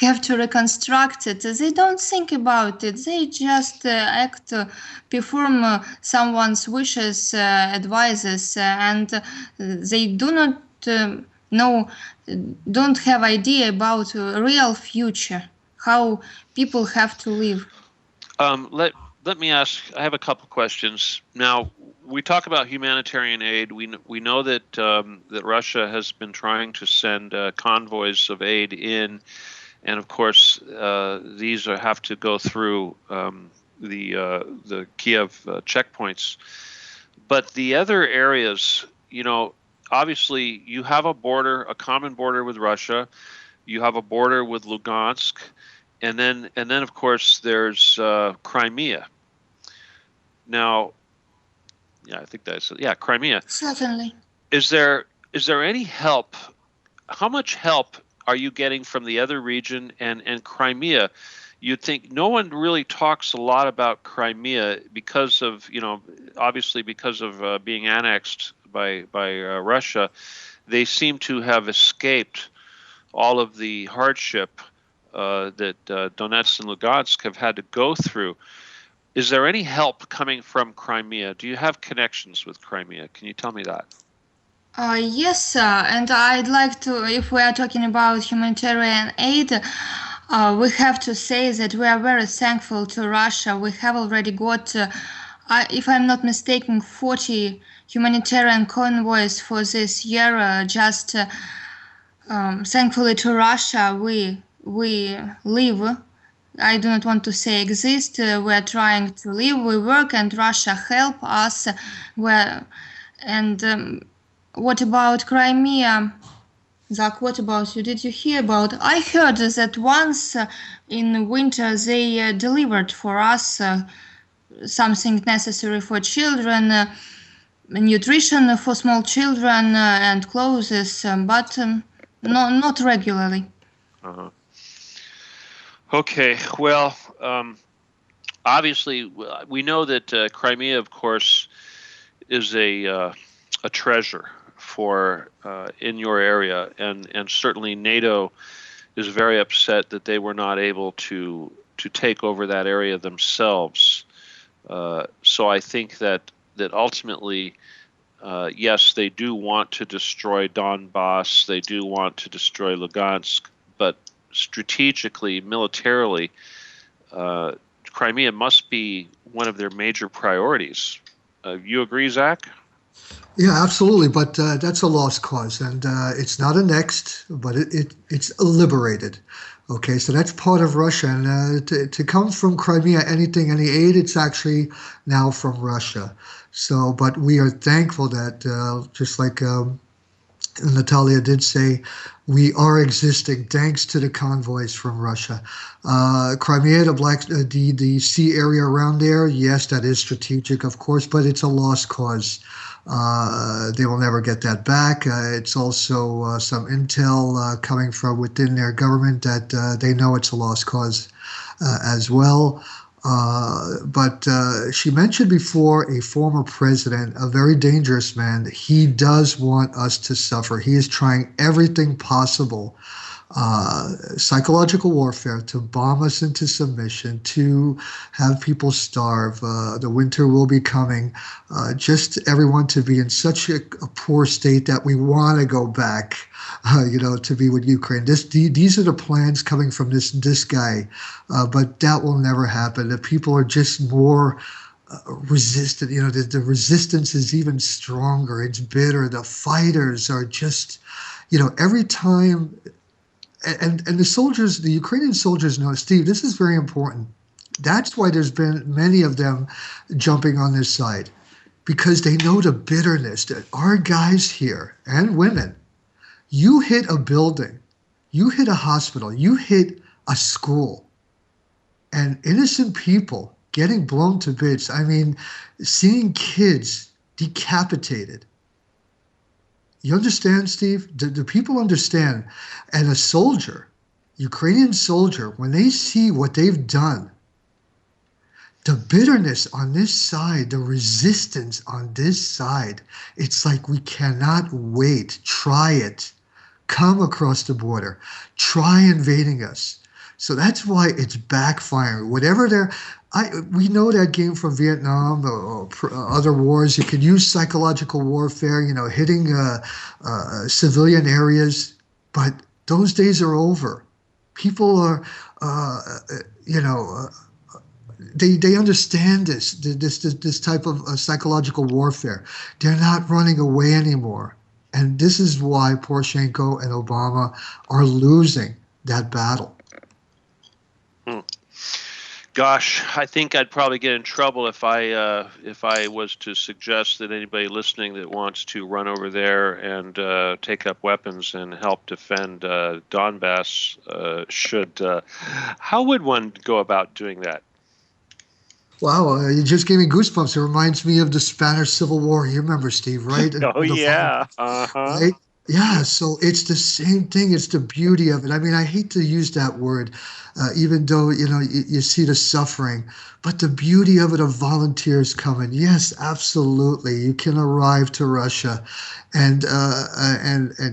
have to reconstruct it. They don't think about it. They just act, perform someone's wishes, advices, and they do not don't have idea about real future, how people have to live. Let me ask. I have a couple questions. Now, we talk about humanitarian aid. We know that that Russia has been trying to send convoys of aid in, and of course these have to go through the Kiev checkpoints. But the other areas, obviously you have a border, a common border with Russia. You have a border with Lugansk. And then, of course, there's Crimea. Now, I think that's Crimea. Certainly. Is there any help? How much help are you getting from the other region and Crimea? You'd think no one really talks a lot about Crimea because of obviously because of being annexed by Russia. They seem to have escaped all of the hardship that Donetsk and Lugansk have had to go through. Is there any help coming from Crimea? Do you have connections with Crimea? Can you tell me that? Yes, and I'd like to, if we are talking about humanitarian aid, we have to say that we are very thankful to Russia. We have already got, if I'm not mistaken, 40 humanitarian convoys for this year. Thankfully to Russia, we live I do not want to say exist. We're trying to live, we work, and Russia help us. What about Crimea? Zach, what about you? Did you hear about? I heard that once in winter they delivered for us something necessary for children, nutrition for small children, and clothes, but not regularly. Uh-huh. Okay, well, obviously, we know that Crimea, of course, is a treasure for in your area, and certainly NATO is very upset that they were not able to take over that area themselves. So I think that ultimately, yes, they do want to destroy Donbass, they do want to destroy Lugansk, but strategically, militarily, Crimea must be one of their major priorities. You agree, Zach? Yeah, absolutely. But that's a lost cause, and it's not annexed, but it's liberated. Okay, so that's part of Russia, and to come from Crimea, any aid, it's actually now from Russia. So, but we are thankful that just like Natalia did say, we are existing thanks to the convoys from Russia. Crimea, the sea area around there, yes, that is strategic, of course, but it's a lost cause. They will never get that back. It's also some intel coming from within their government that they know it's a lost cause as well. But she mentioned before a former president, a very dangerous man. He does want us to suffer. He is trying everything possible, psychological warfare, to bomb us into submission, to have people starve. The winter will be coming. Just everyone to be in such a poor state that we want to go back, to be with Ukraine. These are the plans coming from this guy, but that will never happen. The people are just more resistant. The resistance is even stronger. It's bitter. The fighters are just, every time. And the soldiers, the Ukrainian soldiers know, Steve, this is very important. That's why there's been many of them jumping on this side, because they know the bitterness that our guys here and women, you hit a building, you hit a hospital, you hit a school, and innocent people getting blown to bits. I mean, seeing kids decapitated. You understand, Steve? Do people understand? And a soldier, Ukrainian soldier, when they see what they've done, the bitterness on this side, the resistance on this side, it's like we cannot wait. Try it. Come across the border. Try invading us. So that's why it's backfiring. We know that game from Vietnam or other wars. You could use psychological warfare, hitting civilian areas, but those days are over. People are, they understand this type of psychological warfare. They're not running away anymore, and this is why Poroshenko and Obama are losing that battle. Gosh, I think I'd probably get in trouble if I was to suggest that anybody listening that wants to run over there and take up weapons and help defend Donbass should. How would one go about doing that? Wow, you just gave me goosebumps. It reminds me of the Spanish Civil War. You remember, Steve, right? Oh, yeah. Uh-huh. Right? Yeah, so it's the same thing. It's the beauty of it. I mean, I hate to use that word, even though, you see the suffering. But the beauty of it, of volunteers coming. Yes, absolutely. You can arrive to Russia and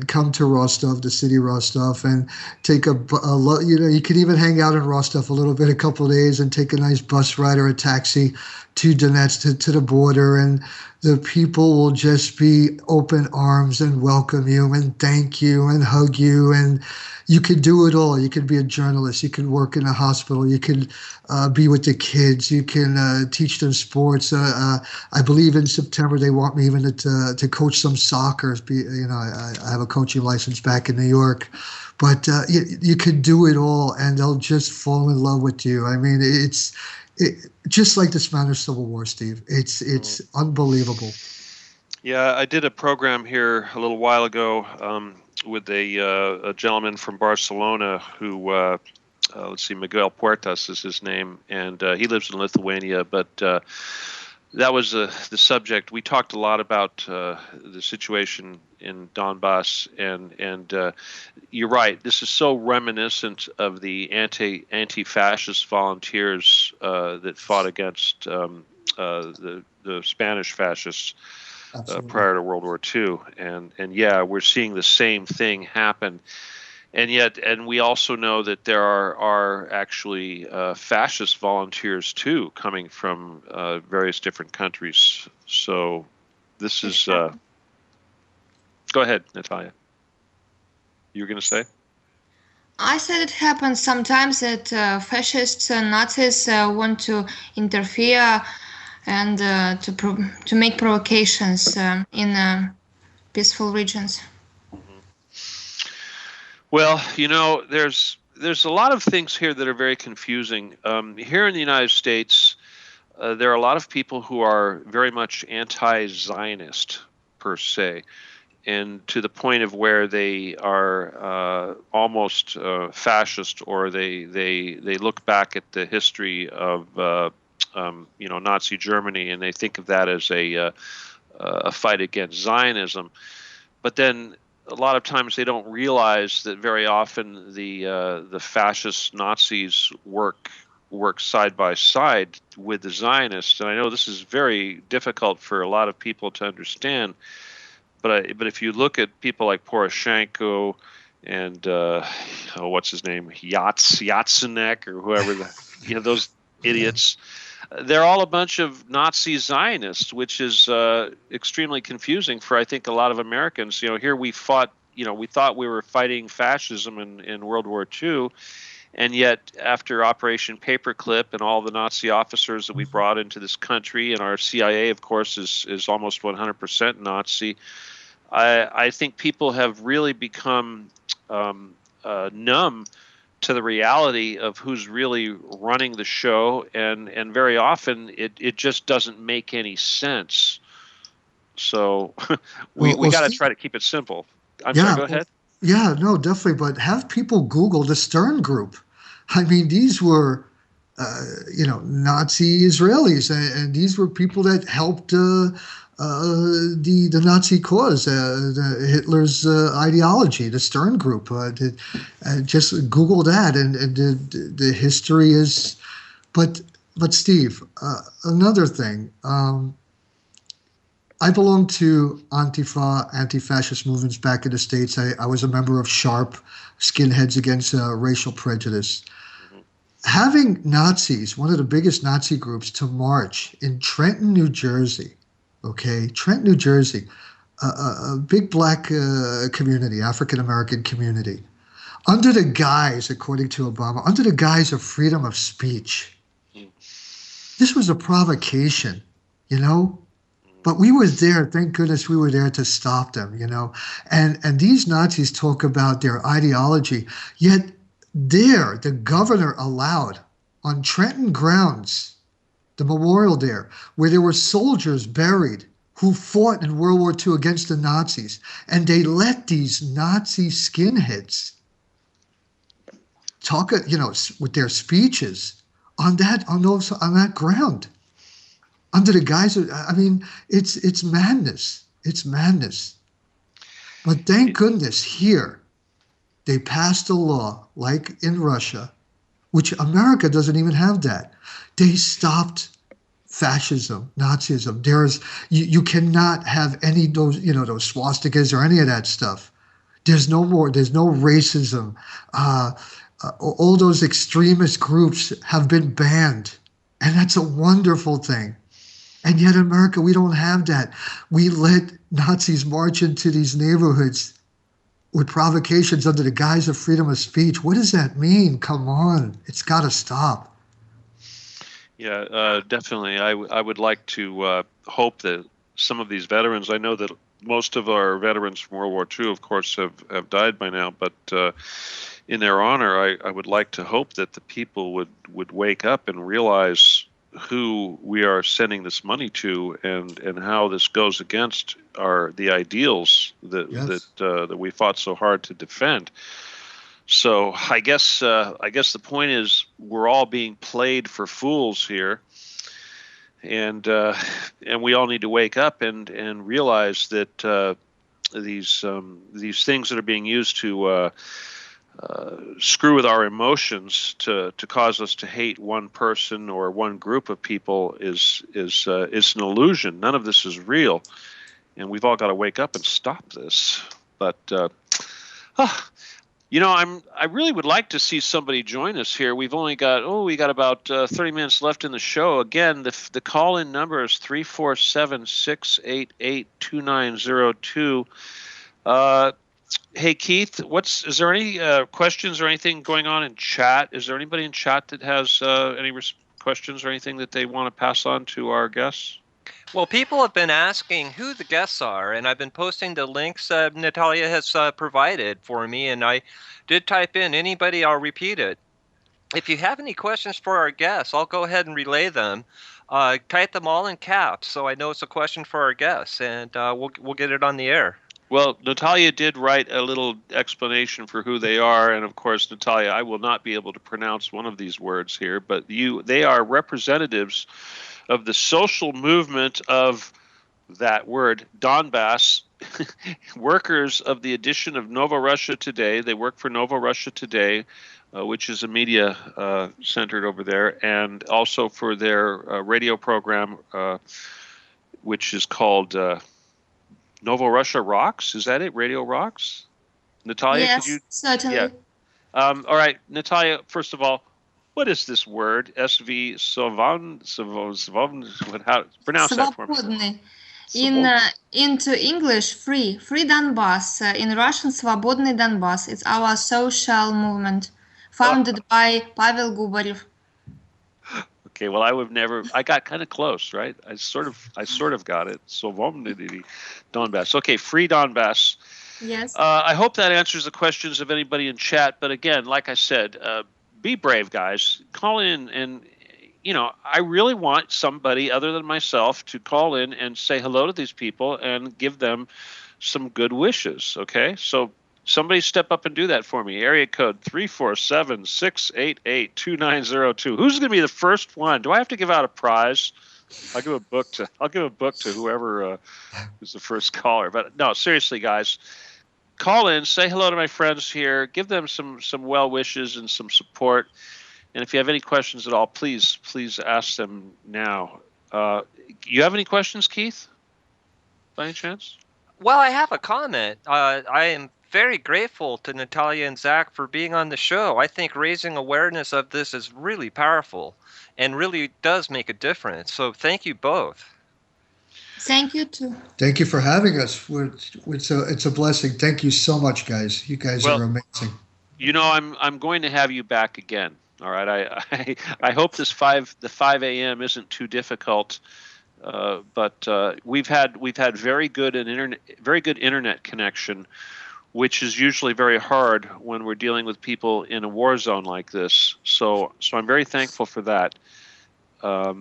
come to Rostov, the city Rostov, and take you can even hang out in Rostov a little bit, a couple of days, and take a nice bus ride or a taxi to Donetsk, to the border, and the people will just be open arms and welcome you and thank you and hug you, and you could do it all. You could be a journalist. You could work in a hospital. You can be with the kids. You can teach them sports. I believe in September they want me even to coach some soccer. I have a coaching license back in New York. But you could do it all, and they'll just fall in love with you. I mean, it's just like the Spanish Civil War, Steve. It's unbelievable. Yeah, I did a program here a little while ago with a gentleman from Barcelona who, let's see, Miguel Puertas is his name, and he lives in Lithuania, but that was the subject. We talked a lot about the situation in Donbass, and you're right. This is so reminiscent of the anti-fascist volunteers that fought against the Spanish fascists prior to World War II, and yeah, we're seeing the same thing happen. And we also know that there are actually fascist volunteers too coming from various different countries. So this is. Go ahead, Natalia. You were going to say? I said it happens sometimes that fascists and Nazis want to interfere and to make provocations in peaceful regions. Well, there's a lot of things here that are very confusing. Here in the United States, there are a lot of people who are very much anti-Zionist per se, and to the point of where they are almost fascist, or they look back at the history of Nazi Germany, and they think of that as a fight against Zionism. But then a lot of times they don't realize that very often the fascist Nazis work side by side with the Zionists, and I know this is very difficult for a lot of people to understand. But if you look at people like Poroshenko and what's his name, Yatsenyuk, or whoever those idiots, they're all a bunch of Nazi Zionists, which is extremely confusing for, I think, a lot of Americans. Here we fought, we thought we were fighting fascism in World War II, and yet after Operation Paperclip and all the Nazi officers that we brought into this country, and our CIA, of course, is almost 100% Nazi, I think people have really become numb to the reality of who's really running the show, and very often it just doesn't make any sense. So we got to try to keep it simple. Sorry, go ahead. Yeah, no, definitely. But have people Google the Stern Group. I mean, these were, Nazi Israelis, and these were people that helped the Nazi cause, Hitler's ideology, the Stern Group. Just Google that, and the history is. But Steve, another thing. I belonged to Antifa, anti-fascist movements back in the States. I was a member of SHARP, Skinheads Against Racial Prejudice. Having Nazis, one of the biggest Nazi groups, to march in Trenton, New Jersey, Trenton, New Jersey, a big black community, African-American community, under the guise, according to Obama, under the guise of freedom of speech. This was a provocation, But we were there, thank goodness we were there to stop them, And these Nazis talk about their ideology, yet there, the governor allowed on Trenton grounds, the memorial there, where there were soldiers buried who fought in World War II against the Nazis, and they let these Nazi skinheads talk, with their speeches on that ground, under the guise of, it's madness. It's madness. But thank goodness here, they passed a law, like in Russia, which America doesn't even have that. They stopped fascism, Nazism. You cannot have any of those, those swastikas or any of that stuff. There's no more. There's no racism. All those extremist groups have been banned, and that's a wonderful thing. And yet in America, we don't have that. We let Nazis march into these neighborhoods with provocations under the guise of freedom of speech. What does that mean? Come on. It's got to stop. Yeah, definitely. I would like to hope that some of these veterans, I know that most of our veterans from World War II, of course, have died by now, but in their honor, I would like to hope that the people would wake up and realize who we are sending this money to, and how this goes against the ideals that we fought so hard to defend. So I guess the point is we're all being played for fools here, and we all need to wake up and realize that these things that are being used to screw with our emotions to cause us to hate one person or one group of people is an illusion. None of this is real, and we've all got to wake up and stop this. But I really would like to see somebody join us here. We've only got about 30 minutes left in the show. Again, the call-in number is 347-688-2902. Hey Keith, is there any questions or anything going on in chat? Is there anybody in chat that has any questions or anything that they want to pass on to our guests? Well, people have been asking who the guests are, and I've been posting the links Natalia has provided for me, and I did type in anybody. I'll repeat it. If you have any questions for our guests, I'll go ahead and relay them. Type them all in caps so I know it's a question for our guests, and we'll get it on the air. Well, Natalia did write a little explanation for who they are, and of course, Natalia, I will not be able to pronounce one of these words here, but they are representatives of the social movement of that word, Donbass, workers of the edition of Nova Russia Today. They work for Nova Russia Today, which is a media centered over there, and also for their radio program, which is called Nova Russia Rocks. Is that it? Radio Rocks? Natalia, yes, could you? Certainly. Yeah. All right, Natalia, first of all, what is this word? SV how pronounce that for me? Into English, free Donbass. In Russian, Свободный Donbass. It's our social movement, founded by Pavel Gubarev. Okay, well, I got kind of close, right? I sort of got it. Svobodny Donbass. Okay, free Donbass. Yes. I hope that answers the questions of anybody in chat. But again, like I said, be brave, guys. Call in, and I really want somebody other than myself to call in and say hello to these people and give them some good wishes. Okay, so somebody step up and do that for me. Area code 347-688-2902. Who's going to be the first one? Do I have to give out a prize? I'll give a book to whoever is the first caller. But no, seriously, guys, call in, say hello to my friends here, give them some well wishes and some support. And if you have any questions at all, please ask them now. You have any questions, Keith, by any chance? Well, I have a comment. I am very grateful to Natalia and Zach for being on the show. I think raising awareness of this is really powerful and really does make a difference. So thank you both. Thank you too. Thank you for having us. It's a blessing. Thank you so much, guys. You guys are amazing. I'm going to have you back again. All right. I hope the 5 a.m. isn't too difficult. But we've had very good internet connection, which is usually very hard when we're dealing with people in a war zone like this. So I'm very thankful for that. I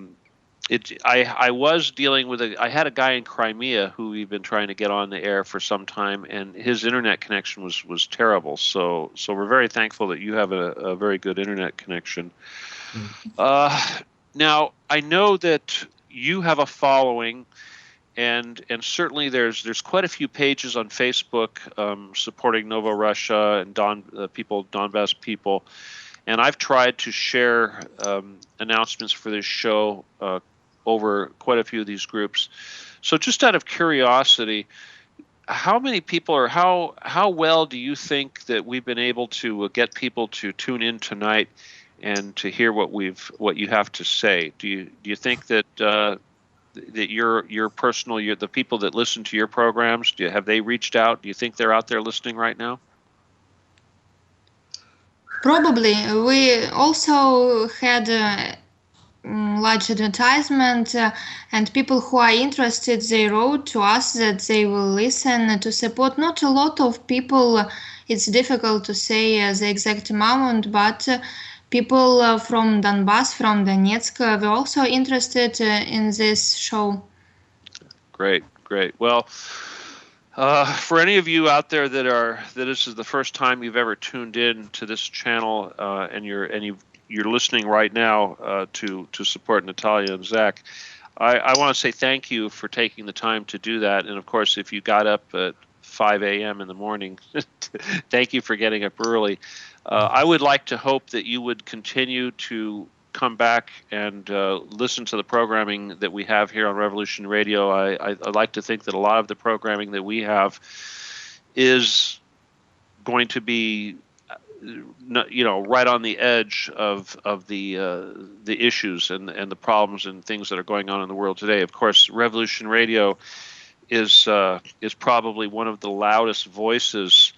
was dealing with I had a guy in Crimea who we've been trying to get on the air for some time, and his internet connection was terrible. So we're very thankful that you have a very good internet connection. Now I know that you have a following, and certainly there's quite a few pages on Facebook supporting Nova Russia and Donbass people, and I've tried to share announcements for this show over quite a few of these groups. So just out of curiosity, how many people, or how well do you think that we've been able to get people to tune in tonight and to hear what you have to say? Do you think that that your personal, the people that listen to your programs, have they reached out? Do you think they're out there listening right now? Probably. We also had large advertisement, and people who are interested, they wrote to us that they will listen to support. Not a lot of people, it's difficult to say the exact amount, but people from Donbass, from Donetsk, were also interested in this show. Great. Well, for any of you out there that this is the first time you've ever tuned in to this channel, and you're listening right now to support Natalia and Zach, I want to say thank you for taking the time to do that. And of course, if you got up at 5 a.m. in the morning, thank you for getting up early. I would like to hope that you would continue to come back and listen to the programming that we have here on Revolution Radio. I like to think that a lot of the programming that we have is going to be, right on the edge of the issues and the problems and things that are going on in the world today. Of course, Revolution Radio is probably one of the loudest voices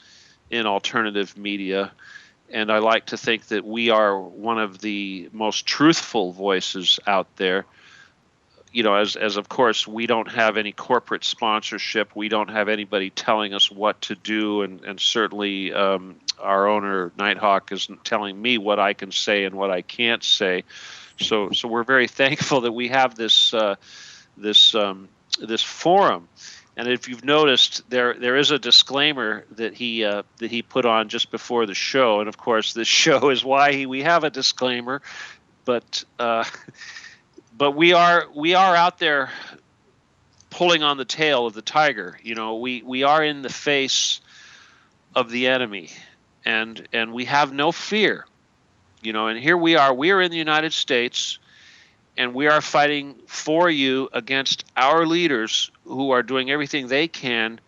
in alternative media. And I like to think that we are one of the most truthful voices out there. As of course, we don't have any corporate sponsorship. We don't have anybody telling us what to do. And certainly our owner, Nighthawk, isn't telling me what I can say and what I can't say. So we're very thankful that we have this forum. And if you've noticed, there is a disclaimer that he put on just before the show, and of course, this show is why we have a disclaimer. But we are out there pulling on the tail of the tiger. We are in the face of the enemy, and we have no fear. And here we are. We are in the United States. And we are fighting for you against our leaders who are doing everything they can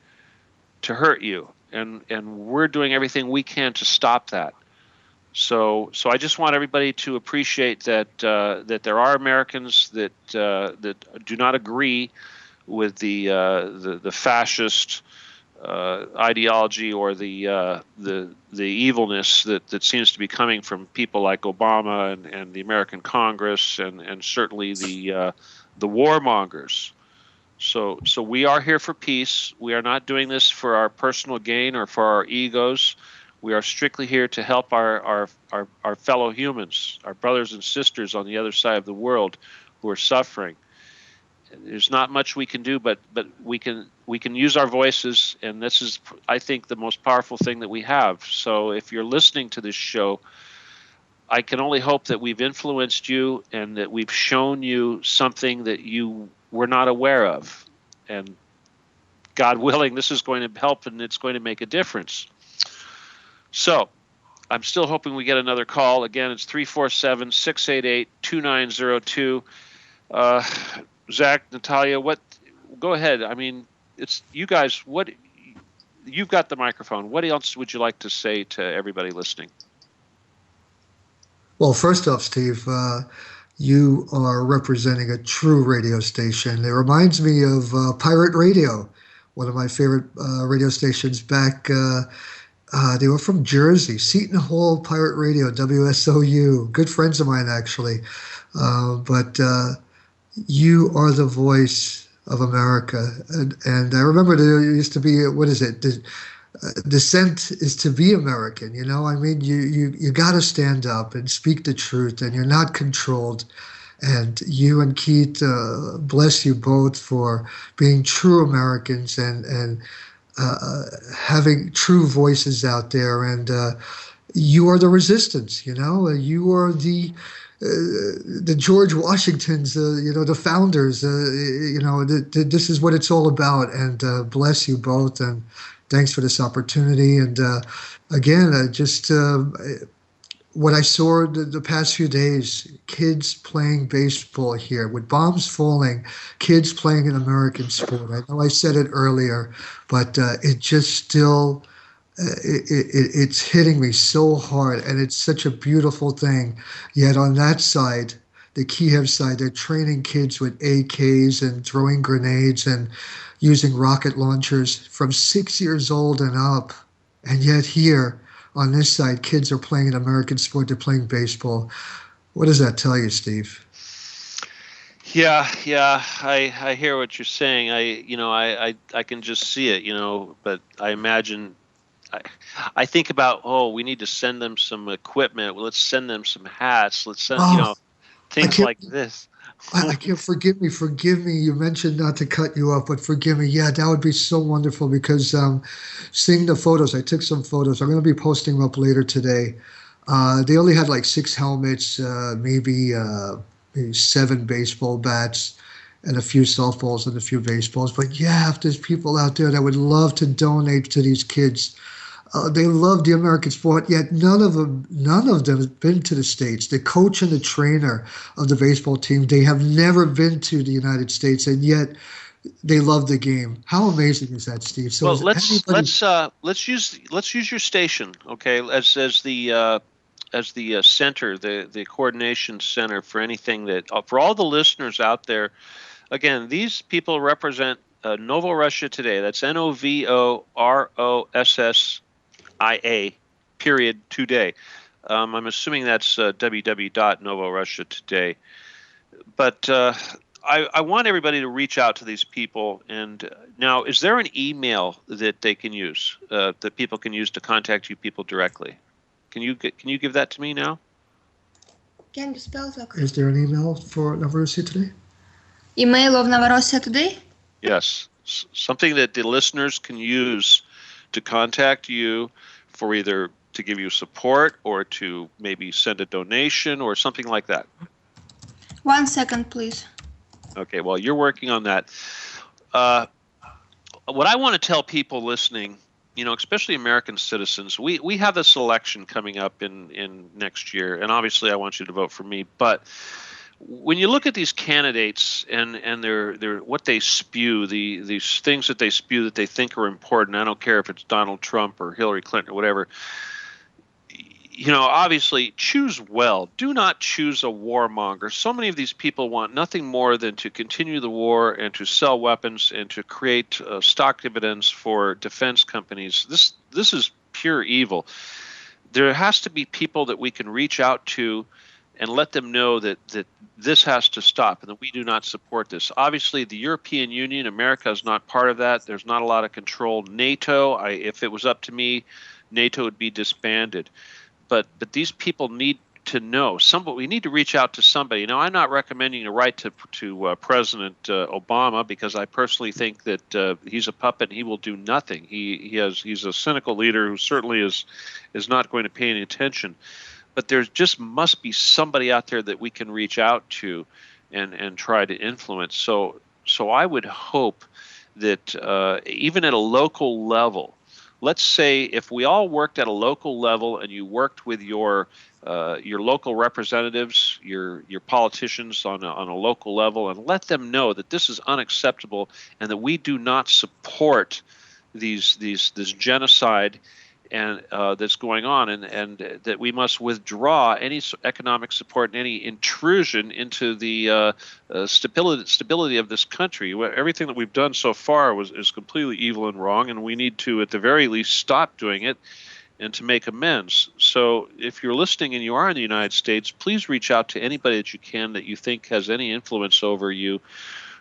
to hurt you. And we're doing everything we can to stop that. So I just want everybody to appreciate that there are Americans that do not agree with the fascist ideology or the evilness that seems to be coming from people like Obama and the American Congress and certainly the warmongers. So we are here for peace. We are not doing this for our personal gain or for our egos. We are strictly here to help our fellow humans, our brothers and sisters on the other side of the world who are suffering. There's not much we can do, but we can use our voices, and this is, I think, the most powerful thing that we have. So if you're listening to this show, I can only hope that we've influenced you and that we've shown you something that you were not aware of. And God willing, this is going to help and it's going to make a difference. So I'm still hoping we get another call. Again, it's 347-688-2902. Zach, Natalia, go ahead. I mean, it's you guys. You've got the microphone. What else would you like to say to everybody listening? Well, first off, Steve, you are representing a true radio station. It reminds me of Pirate Radio, one of my favorite radio stations back. They were from Jersey, Seton Hall Pirate Radio, WSOU. Good friends of mine, actually. But you are the voice of America. And I remember there used to be, what is it? Dissent is to be American. I mean, you got to stand up and speak the truth, and you're not controlled. And you and Keith, bless you both for being true Americans and having true voices out there. And you are the resistance, you are the George Washingtons, the founders, this is what it's all about. And bless you both, and thanks for this opportunity. And again, just what I saw the past few days, kids playing baseball here with bombs falling, kids playing an American sport. I know I said it earlier, but it just still, it's hitting me so hard, and it's such a beautiful thing. Yet on that side, the Kiev side, they're training kids with AKs and throwing grenades and using rocket launchers from 6 years old and up. And yet here on this side, kids are playing an American sport. They're playing baseball. What does that tell you, Steve? Yeah, I hear what you're saying. I can just see it, but I imagine I think about, we need to send them some equipment. Well, let's send them some hats. Let's send, things like this. I can't forgive me. You mentioned not to cut you off, but forgive me. Yeah, that would be so wonderful because seeing the photos, I took some photos. I'm going to be posting them up later today. They only had like 6 helmets, maybe 7 baseball bats, and a few softballs and a few baseballs. But yeah, if there's people out there that would love to donate to these kids, they love the American sport, yet none of them have been to the States. The coach and the trainer of the baseball team, they have never been to the United States, and yet they love the game. How amazing is that, Steve? So well, let's use your station, okay, as the center, the coordination center for anything that for all the listeners out there. Again, these people represent Novorussia Today. That's NOVOROSSIA today. I'm assuming that's www.Novorussia Today. But I want everybody to reach out to these people. And now, is there an email that they can use, that people can use to contact you people directly? Can you give that to me now? Can you spell that? Is there an email for Novorussia Today? Email of Novorussia Today? Yes. Something that the listeners can use to contact you for either to give you support or to maybe send a donation or something like that. 1 second, please. Okay, well, you're working on that. What I want to tell people listening, especially American citizens, we have this election coming up in next year, and obviously I want you to vote for me, but when you look at these candidates and their what they spew, these things that they spew that they think are important, I don't care if it's Donald Trump or Hillary Clinton or whatever, obviously choose well. Do not choose a warmonger. So many of these people want nothing more than to continue the war and to sell weapons and to create stock dividends for defense companies. This is pure evil. There has to be people that we can reach out to and let them know that this has to stop and that we do not support this. Obviously, the European Union, America is not part of that. There's not a lot of control. NATO, if it was up to me, NATO would be disbanded. But these people need to know. We need to reach out to somebody. Now, I'm not recommending to write to President Obama because I personally think that he's a puppet and he will do nothing. He's a cynical leader who certainly is not going to pay any attention. But there just must be somebody out there that we can reach out to and try to influence. So I would hope that even at a local level, let's say if we all worked at a local level and you worked with your local representatives, your politicians on a local level, and let them know that this is unacceptable and that we do not support this genocide and that's going on, and that we must withdraw any economic support and any intrusion into the stability of this country. Everything that we've done so far is completely evil and wrong, and we need to, at the very least, stop doing it and to make amends. So if you're listening and you are in the United States, please reach out to anybody that you can that you think has any influence over you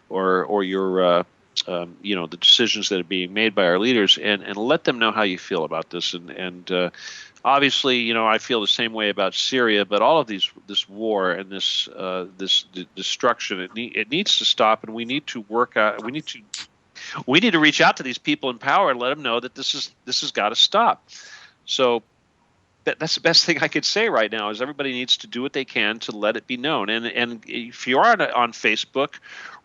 or your the decisions that are being made by our leaders, and let them know how you feel about this. And obviously, I feel the same way about Syria, but all of this war and this destruction, it needs to stop, and we need to work out. We need to reach out to these people in power and let them know that this has got to stop. So that's the best thing I could say right now is everybody needs to do what they can to let it be known. And if you are on Facebook,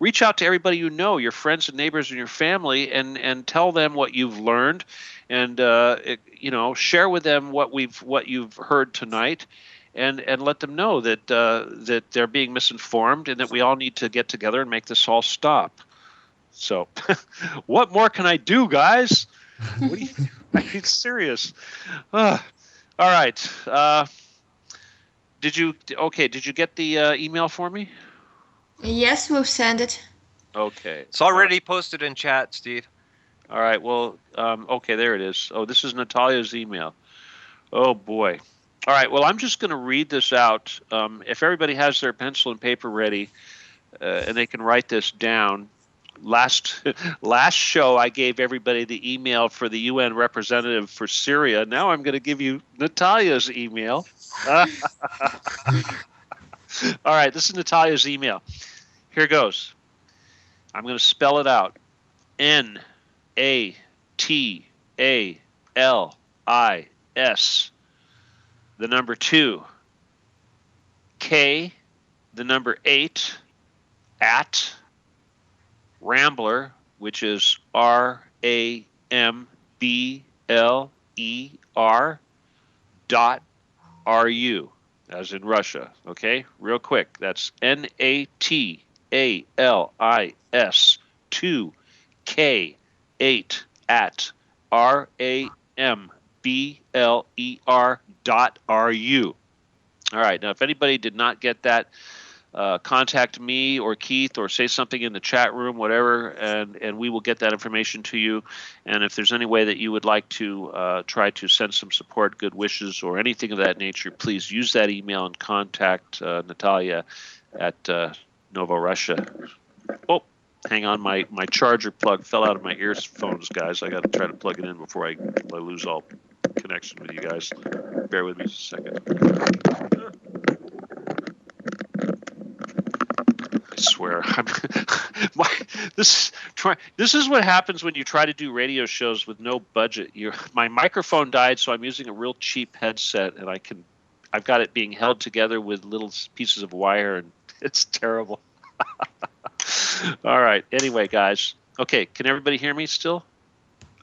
reach out to everybody you know, your friends and neighbors and your family, and tell them what you've learned, and share with them what you've heard tonight, and let them know that they're being misinformed and that we all need to get together and make this all stop. So, what more can I do, guys? What do you? I mean, serious. All right. Did you get the email for me? Yes, we've sent it. Okay. It's already posted in chat, Steve. All right. Well, okay, there it is. Oh, this is Natalia's email. Oh boy. All right. Well, I'm just going to read this out. If everybody has their pencil and paper ready, and they can write this down. Last show, I gave everybody the email for the UN representative for Syria. Now I'm going to give you Natalia's email. All right, this is Natalia's email. Here goes. I'm going to spell it out. NATALIS, the number 2, K, the number 8, at Rambler, which is RAMBLER .RU, as in Russia. Okay, real quick. That's NATALIS 2K 8 at RAMBLER.RU. All right. Now, if anybody did not get that, contact me or Keith or say something in the chat room, whatever, and we will get that information to you. And if there's any way that you would like to try to send some support, good wishes, or anything of that nature, please use that email and contact Natalia at Novo Russia. Oh, hang on, my charger plug fell out of my earphones, guys. I got to try to plug it in before I lose all connection with you guys. Bear with me just a second. I swear, this is what happens when you try to do radio shows with no budget. My microphone died, so I'm using a real cheap headset, and I've got it being held together with little pieces of wire, and it's terrible. All right. Anyway, guys. Okay, can everybody hear me still?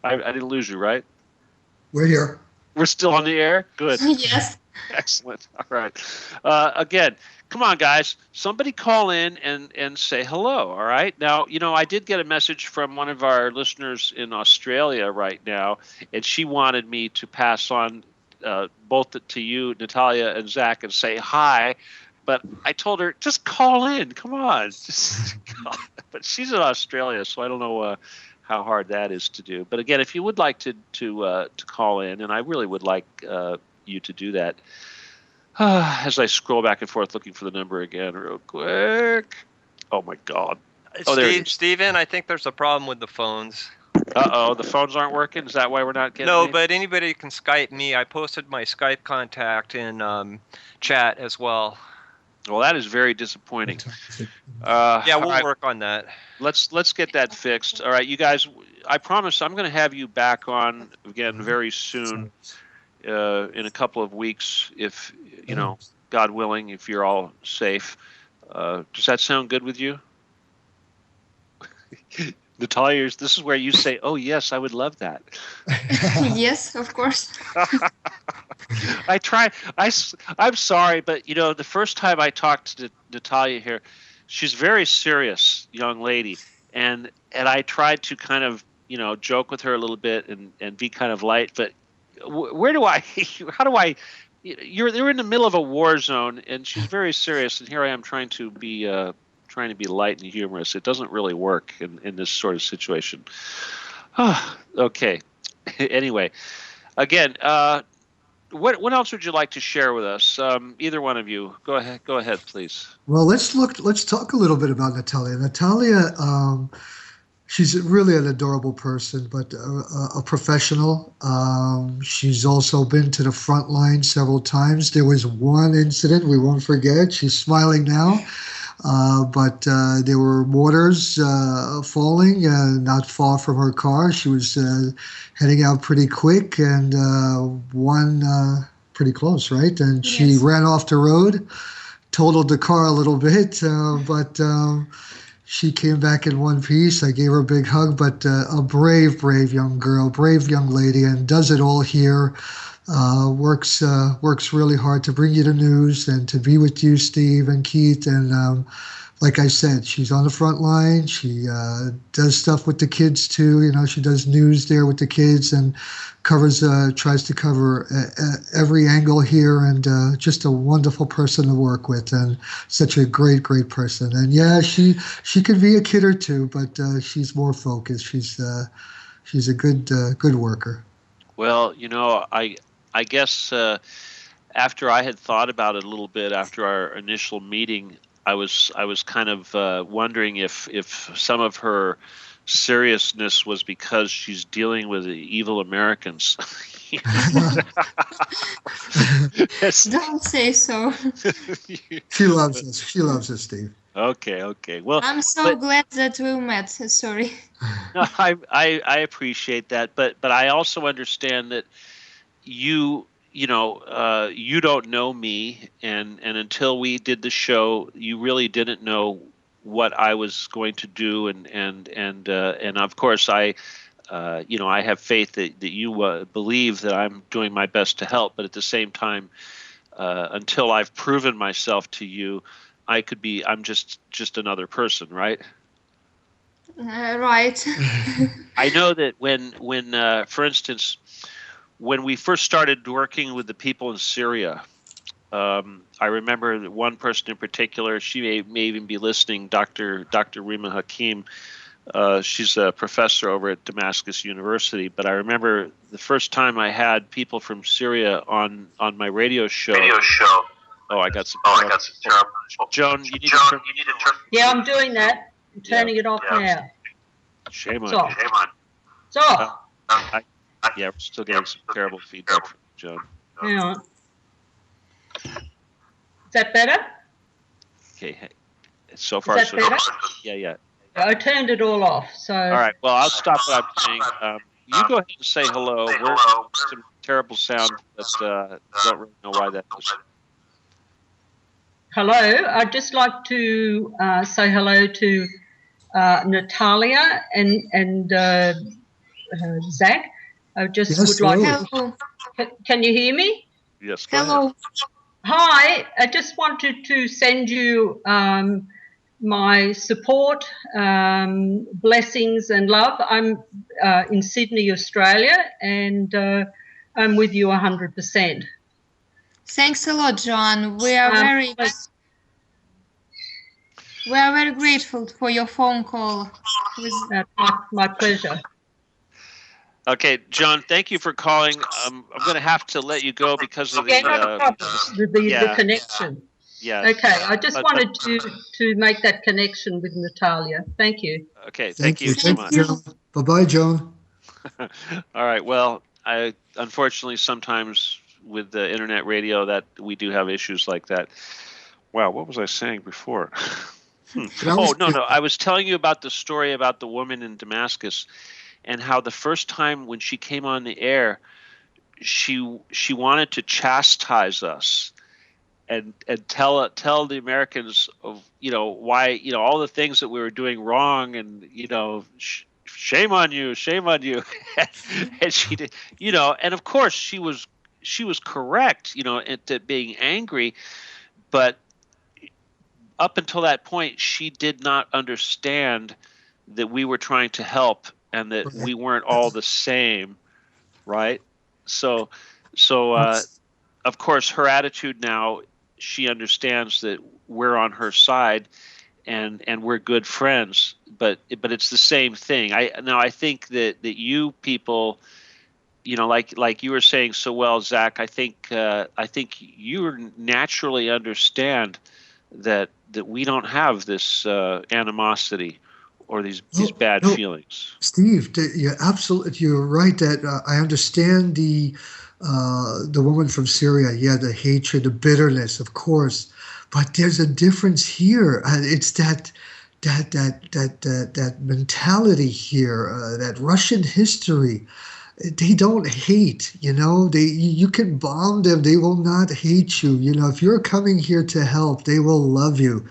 I didn't lose you, right? We're here. We're still on the air? Good. Yes. Excellent. All right. Again, come on, guys. Somebody call in and say hello, all right? Now, I did get a message from one of our listeners in Australia right now, and she wanted me to pass on both to you, Natalia, and Zach, and say hi. But I told her, just call in. Come on. But she's in Australia, so I don't know how hard that is to do. But again, if you would like to call in, and I really would like you to do that, as I scroll back and forth looking for the number again real quick. Oh, my God. Oh, there it is. Steven, I think there's a problem with the phones. Uh-oh, the phones aren't working? Is that why we're not getting No, any? but anybody can Skype me. I posted my Skype contact in chat as well. Well, that is very disappointing. Yeah, we'll work on that. Let's get that fixed. All right, you guys, I promise I'm going to have you back on again very soon, in a couple of weeks, if, God willing, if you're all safe. Does that sound good with you? Natalia, this is where you say, oh, yes, I would love that. Yes, of course. I'm sorry, but, the first time I talked to Natalia here, she's a very serious young lady. And I tried to kind of, joke with her a little bit and be kind of light. But you're in the middle of a war zone, and she's very serious. And here I am trying to be light and humorous. It doesn't really work in this sort of situation. Okay. Anyway, again, what else would you like to share with us? Either one of you, go ahead, please. Well, let's talk a little bit about Natalia. Natalia, she's really an adorable person, but a professional. She's also been to the front line several times. There was one incident we won't forget. She's smiling now. But there were mortars falling not far from her car. She was heading out pretty quick, and one pretty close, right? And yes. She ran off the road, totaled the car a little bit, but she came back in one piece. I gave her a big hug, but a brave young girl, brave young lady, and does it all here. Works really hard to bring you the news and to be with you, Steve and Keith, and like I said, she's on the front line. She does stuff with the kids too. You know, she does news there with the kids and tries to cover every angle here, and just a wonderful person to work with, and such a great person. And yeah, she could be a kid or two, but she's more focused. She's a good worker. Well, I guess after I had thought about it a little bit after our initial meeting, I was kind of wondering if some of her seriousness was because she's dealing with the evil Americans. Don't say so. She loves us. She loves us, Steve. Okay. Well, I'm so glad that we met. Sorry. No, I appreciate that, but I also understand that you don't know me, and until we did the show, you really didn't know what I was going to do, and of course I have faith that you believe that I'm doing my best to help, but at the same time, until I've proven myself to you, I'm just another person, right? Right. I know that when for instance, when we first started working with the people in Syria, I remember that one person in particular, she may even be listening, Dr. Rima Hakim. She's a professor over at Damascus University. But I remember the first time I had people from Syria on my radio show. Oh, I got some terrible. Joan, you need to turn. Yeah, I'm doing that. I'm turning it off now. Shame on you. So. Yeah, we're still getting some terrible feedback from Joan. Hang on. Is that better? Okay. So far, so better? Yeah. I turned it all off. So. All right. Well, I'll stop what I'm saying. You go ahead and say hello. We're some terrible sound, but I don't really know why that is. Hello. I'd just like to say hello to Natalia and Zach. I just would like to. Can you hear me? Yes. Hello. Hi. I just wanted to send you my support, blessings, and love. I'm in Sydney, Australia, and I'm with you 100%. Thanks a lot, John. We are very grateful for your phone call. My pleasure. Okay, John, thank you for calling. I'm going to have to let you go because of the connection. Yeah. Okay, I just wanted to make that connection with Natalia. Thank you. Okay, thank you so much. Bye-bye, Joan. All right, well, I unfortunately sometimes with the internet radio that we do have issues like that. Wow, what was I saying before? Oh, no, I was telling you about the story about the woman in Damascus and how the first time when she came on the air, she wanted to chastise us and tell the Americans of, why, all the things that we were doing wrong and, shame on you. And she did, and of course she was correct, at being angry, but up until that point, she did not understand that we were trying to help and that we weren't all the same, right? So, of course, her attitude now, she understands that we're on her side, and we're good friends. But it's the same thing. I think that you people, like you were saying so well, Zach. I think you naturally understand that we don't have this animosity or these bad feelings. Steve, you're right that I understand the woman from Syria, the hatred, the bitterness, of course, but there's a difference here. It's that mentality here, that Russian history. They don't hate, you can bomb them. They will not hate you. If you're coming here to help, they will love you.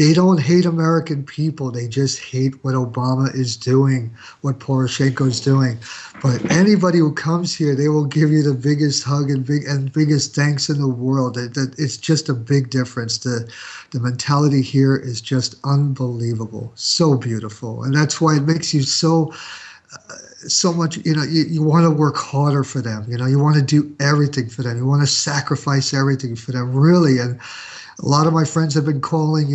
they don't hate American people. They just hate what Obama is doing, what Poroshenko is doing. But anybody who comes here, they will give you the biggest hug and biggest thanks in the world. It's just a big difference. The mentality here is just unbelievable, so beautiful, and that's why it makes you so much. You want to work harder for them. You want to do everything for them. You want to sacrifice everything for them, really. And a lot of my friends have been calling,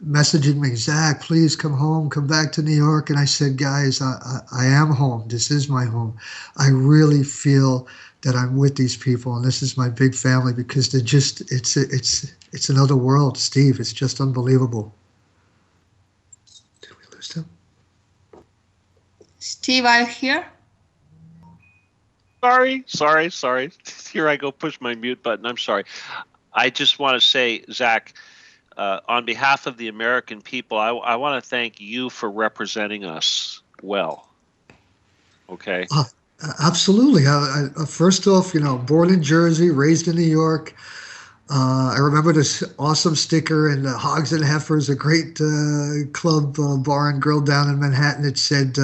messaging me, Zach, please come home, come back to New York. And I said, guys, I am home. This is my home. I really feel that I'm with these people, and this is my big family, because they're just, it's another world, Steve. It's just unbelievable. Did we lose him? Steve, are you here? Sorry. Here I go, push my mute button. I'm sorry. I just want to say, Zach, on behalf of the American people, I want to thank you for representing us well. Okay. Absolutely. First off, born in Jersey, raised in New York. I remember this awesome sticker in Hogs and Heifers, a great club, bar and grill down in Manhattan. It said,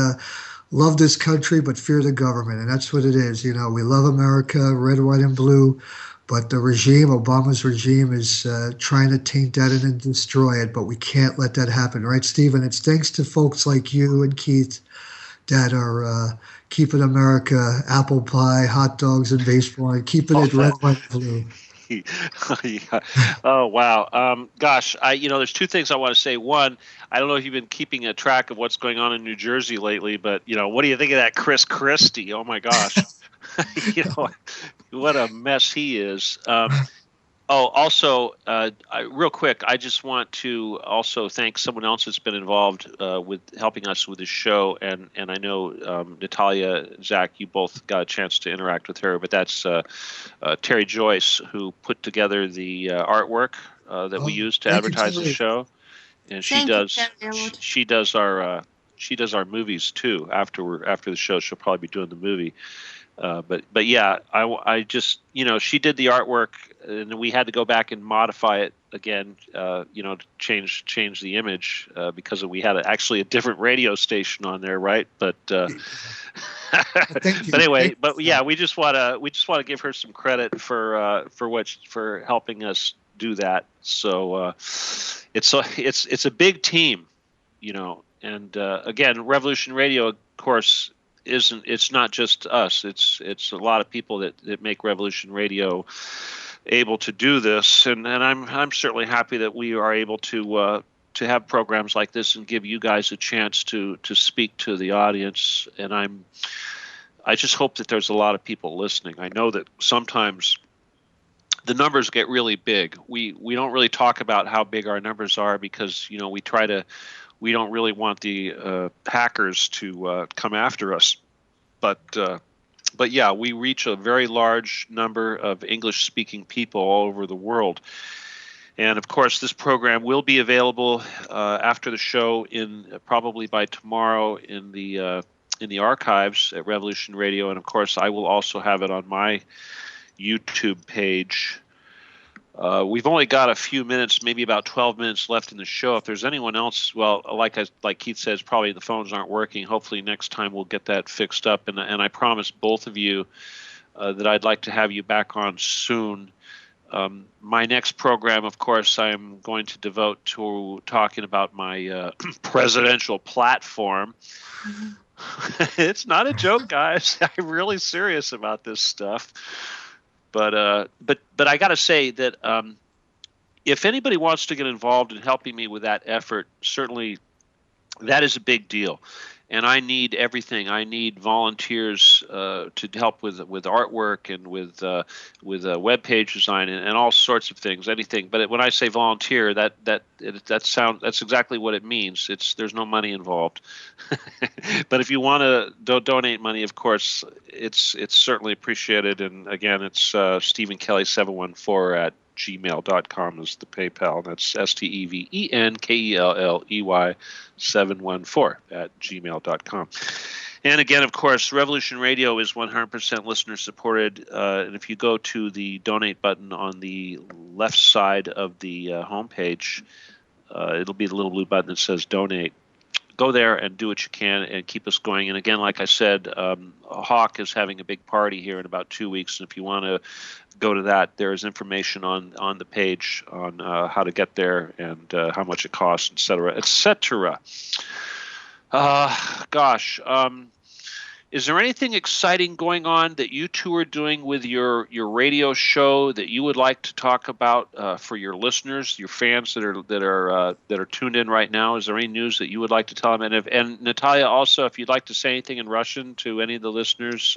love this country, but fear the government. And that's what it is. We love America, red, white, and blue. But the regime, Obama's regime, is trying to taint that and destroy it. But we can't let that happen. Right, Stephen? It's thanks to folks like you and Keith that are keeping America apple pie, hot dogs, and baseball, and keeping it red, white, and blue. Yeah. Oh, wow. Gosh, there's two things I want to say. One, I don't know if you've been keeping a track of what's going on in New Jersey lately, but, what do you think of that Chris Christie? Oh, my gosh. What a mess he is. Also, real quick, I just want to also thank someone else that's been involved with helping us with this show, and I know Natalia, Zach, you both got a chance to interact with her, but that's Terry Joyce, who put together the artwork that we use to advertise the show, and she does our movies too. After the show, she'll probably be doing the movie. But yeah, I just, she did the artwork, and we had to go back and modify it again, to change the image, because we had actually a different radio station on there, right? But but anyway, we just want to give her some credit for helping us do that. So it's a big team, and again, Revolution Radio, of course, it's not just us. It's a lot of people that make Revolution Radio able to do this, and I'm certainly happy that we are able to have programs like this and give you guys a chance to speak to the audience. And I just hope that there's a lot of people listening. I know that sometimes the numbers get really big. We don't really talk about how big our numbers are because we don't really want the hackers to come after us. But yeah, we reach a very large number of English-speaking people all over the world. And of course, this program will be available after the show, probably by tomorrow in the archives at Revolution Radio. And of course, I will also have it on my YouTube page. We've only got a few minutes, maybe about 12 minutes left in the show. If there's anyone else, well, like Keith says, probably the phones aren't working. Hopefully next time we'll get that fixed up. And I promise both of you that I'd like to have you back on soon. My next program, of course, I'm going to devote to talking about my presidential platform. Mm-hmm. It's not a joke, guys. I'm really serious about this stuff. But I got to say that if anybody wants to get involved in helping me with that effort, certainly that is a big deal. And I need everything. I need volunteers to help with artwork and with web page design and all sorts of things, anything. But when I say volunteer, that's exactly what it means. There's no money involved. But if you want to donate money, of course, it's certainly appreciated. And again, it's Stephen Kelly 714 at gmail.com is the PayPal. That's StevenKelley 714 at gmail.com. And again, of course, Revolution Radio is 100% listener supported. And if you go to the donate button on the left side of the homepage, it'll be the little blue button that says donate. Go there and do what you can and keep us going. And again, like I said, Hawk is having a big party here in about 2 weeks. And if you want to go to that, there is information on the page on how to get there and how much it costs, et cetera, et cetera. Gosh. Is there anything exciting going on that you two are doing with your radio show that you would like to talk about for your listeners, your fans that are tuned in right now? Is there any news that you would like to tell them? And Natalia, also, if you'd like to say anything in Russian to any of the listeners,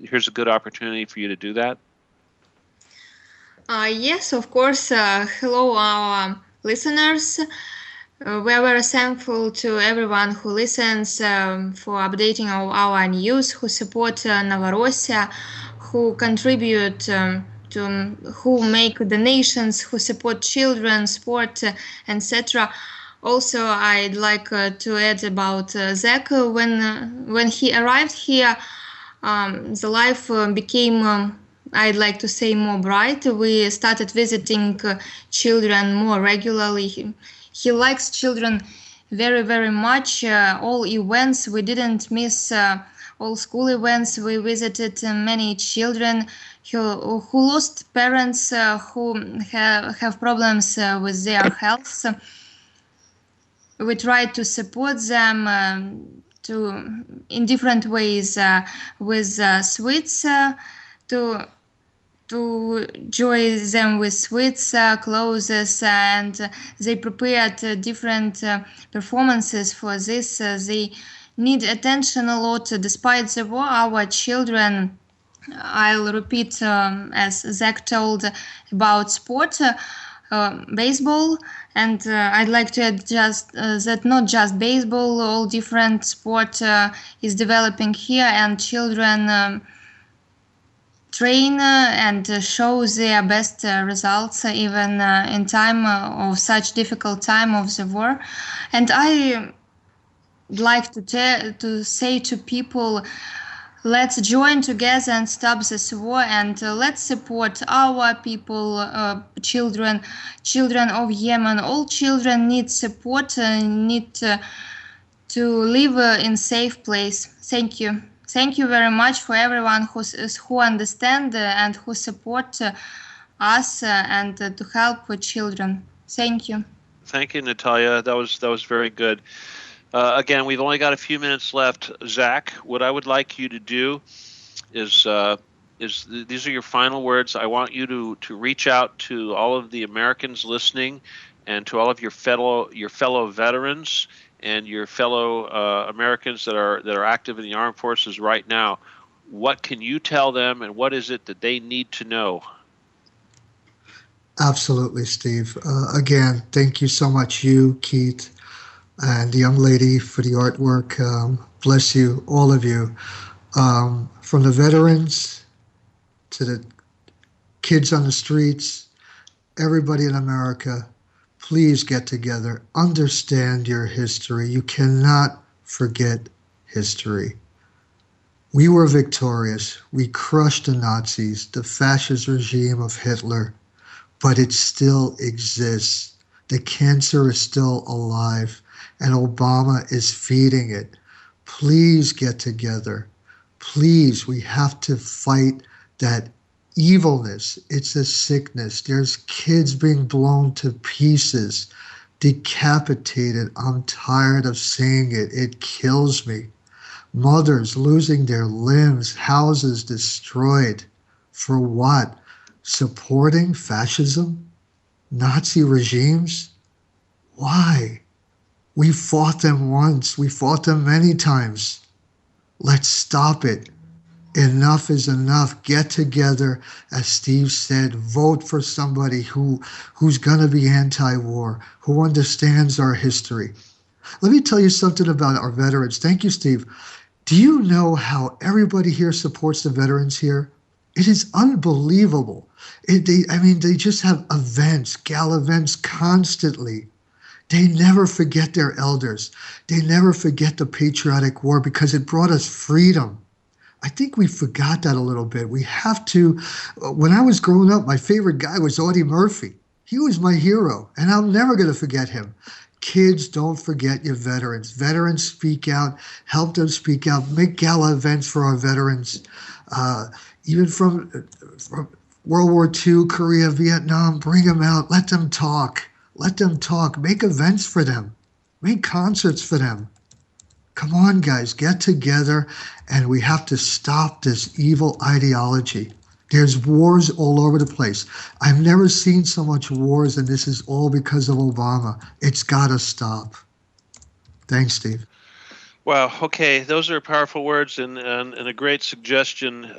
here's a good opportunity for you to do that. Yes, of course. Hello, our listeners. We are very thankful to everyone who listens for updating our news, who support Novorossiya, who contribute who make donations, who support children, sport, etc. Also, I'd like to add about Zach. When he arrived here, the life became, I'd like to say, more bright. We started visiting children more regularly. He likes children very, very much. All events, we didn't miss all school events. We visited many children who lost parents, who have problems with their health. We try to support them in different ways with sweets, to join them with sweets, clothes, and they prepared different performances for this. They need attention a lot. Despite the war, our children, I'll repeat as Zach told about sport, baseball, and I'd like to add just that not just baseball, all different sport is developing here, and children train and show their best results even in time of such difficult time of the war. And I like to say to people, let's join together and stop this war, and let's support our people, children of Yemen. All children need support, need to live in safe place. Thank you. Thank you very much for everyone who understand and who support us and to help with children. Thank you. Thank you, Natalia. That was very good. Again, we've only got a few minutes left. Zach, what I would like you to do is these are your final words. I want you to reach out to all of the Americans listening and to all of your fellow veterans and your fellow Americans that are active in the armed forces right now. What can you tell them, and what is it that they need to know? Absolutely, Steve. Again, thank you so much, you, Keith, and the young lady for the artwork. Bless you, all of you. From the veterans to the kids on the streets, everybody in America, please get together. Understand your history. You cannot forget history. We were victorious. We crushed the Nazis, the fascist regime of Hitler, but it still exists. The cancer is still alive, and Obama is feeding it. Please get together. Please, we have to fight that evilness. It's a sickness. There's kids being blown to pieces, decapitated. I'm tired of seeing it. It kills me. Mothers losing their limbs, houses destroyed. For what? Supporting fascism? Nazi regimes? Why? We fought them once. We fought them many times. Let's stop it. Enough is enough. Get together. As Steve said, vote for somebody who's going to be anti-war, who understands our history. Let me tell you something about our veterans. Thank you, Steve. Do you know how everybody here supports the veterans here? It is unbelievable. They just have events, gala events constantly. They never forget their elders. They never forget the patriotic war because it brought us freedom. I think we forgot that a little bit. We have to. When I was growing up, my favorite guy was Audie Murphy. He was my hero, and I'm never going to forget him. Kids, don't forget your veterans. Veterans, speak out. Help them speak out. Make gala events for our veterans. Even from World War II, Korea, Vietnam, bring them out. Let them talk. Let them talk. Make events for them. Make concerts for them. Come on, guys, get together, and we have to stop this evil ideology. There's wars all over the place. I've never seen so much wars, and this is all because of Obama. It's got to stop. Thanks, Steve. Wow. Okay, those are powerful words and a great suggestion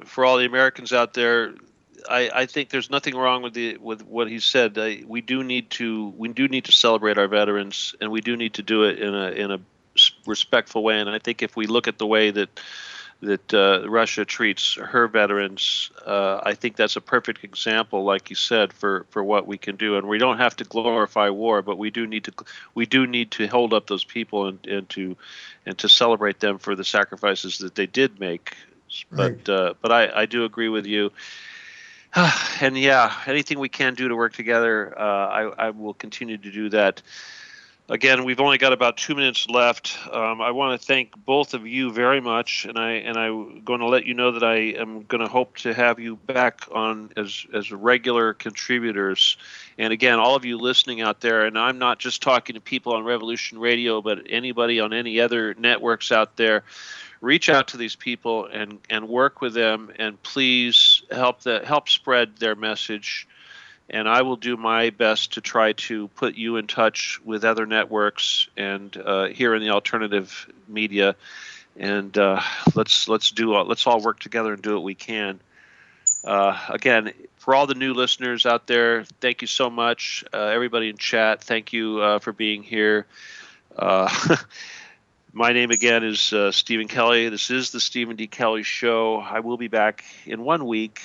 for all the Americans out there. I think there's nothing wrong with what he said. We do need to celebrate our veterans, and we do need to do it in a respectful way. And I think if we look at the way that Russia treats her veterans, I think that's a perfect example, like you said, for what we can do. And we don't have to glorify war, but we do need to hold up those people and to celebrate them for the sacrifices that they did make. Right. But I do agree with you. And yeah, anything we can do to work together, I will continue to do that. Again, we've only got about 2 minutes left. I want to thank both of you very much, and I'm going to let you know that I am going to hope to have you back on as regular contributors. And again, all of you listening out there, and I'm not just talking to people on Revolution Radio, but anybody on any other networks out there, reach out to these people and work with them, and please help spread their message. And I will do my best to try to put you in touch with other networks and here in the alternative media. And let's all work together and do what we can. Again, for all the new listeners out there, thank you so much. Everybody in chat, thank you for being here. My name again is Stephen Kelly. This is the Stephen D. Kelly Show. I will be back in 1 week.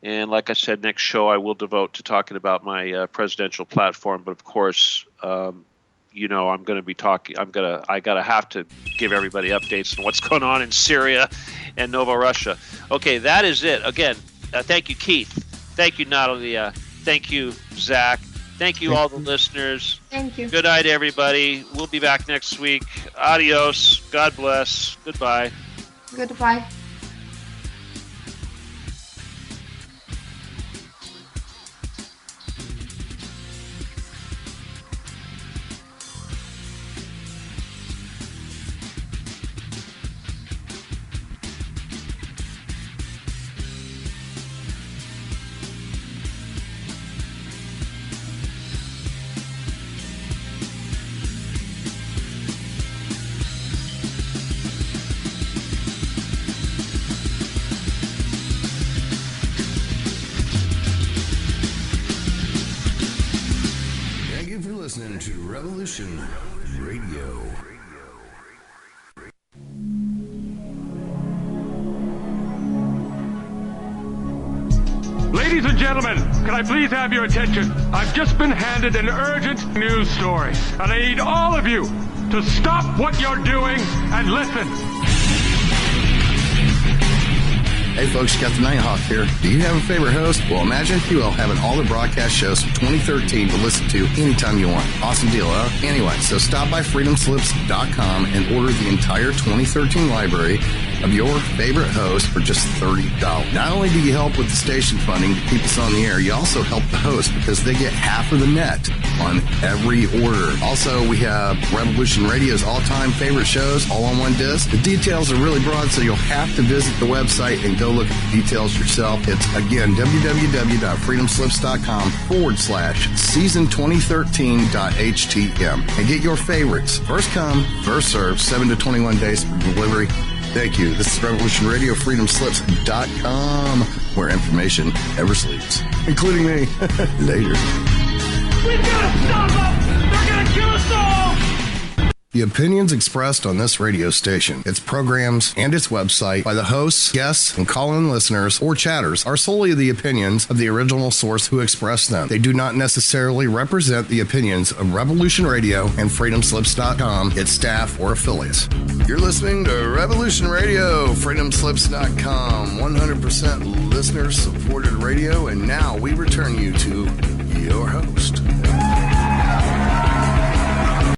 And like I said, next show I will devote to talking about my presidential platform. But of course, I'm going to be talking. I have to give everybody updates on what's going on in Syria and Novorossiya. Okay, that is it. Again, thank you, Keith. Thank you, Natalia. Thank you, Zach. Thank you, all the listeners. Thank you. Good night, everybody. We'll be back next week. Adios. God bless. Goodbye. Goodbye. Listening to Revolution Radio. Ladies and gentlemen, can I please have your attention? I've just been handed an urgent news story, and I need all of you to stop what you're doing and listen. Hey folks, Captain Nighthawk here. Do you have a favorite host? Well, imagine if you will having all the broadcast shows from 2013 to listen to anytime you want. Awesome deal, huh? Anyway, so stop by freedomslips.com and order the entire 2013 library of your favorite host for just $30. Not only do you help with the station funding to keep us on the air, you also help the host because they get half of the net on every order. Also, we have Revolution Radio's all-time favorite shows all on one disc. The details are really broad, so you'll have to visit the website and go look at the details yourself. It's, again, www.freedomslips.com/season2013.htm and get your favorites. First come, first serve, 7 to 21 days for delivery. Thank you. This is Revolution Radio, freedomslips.com, where information never sleeps, including me. Later. We've got to stop them! They're going to kill us all! The opinions expressed on this radio station, its programs, and its website by the hosts, guests, and call-in listeners or chatters are solely the opinions of the original source who expressed them. They do not necessarily represent the opinions of Revolution Radio and freedomslips.com, its staff, or affiliates. You're listening to Revolution Radio, freedomslips.com, 100% listener-supported radio, and now we return you to your host,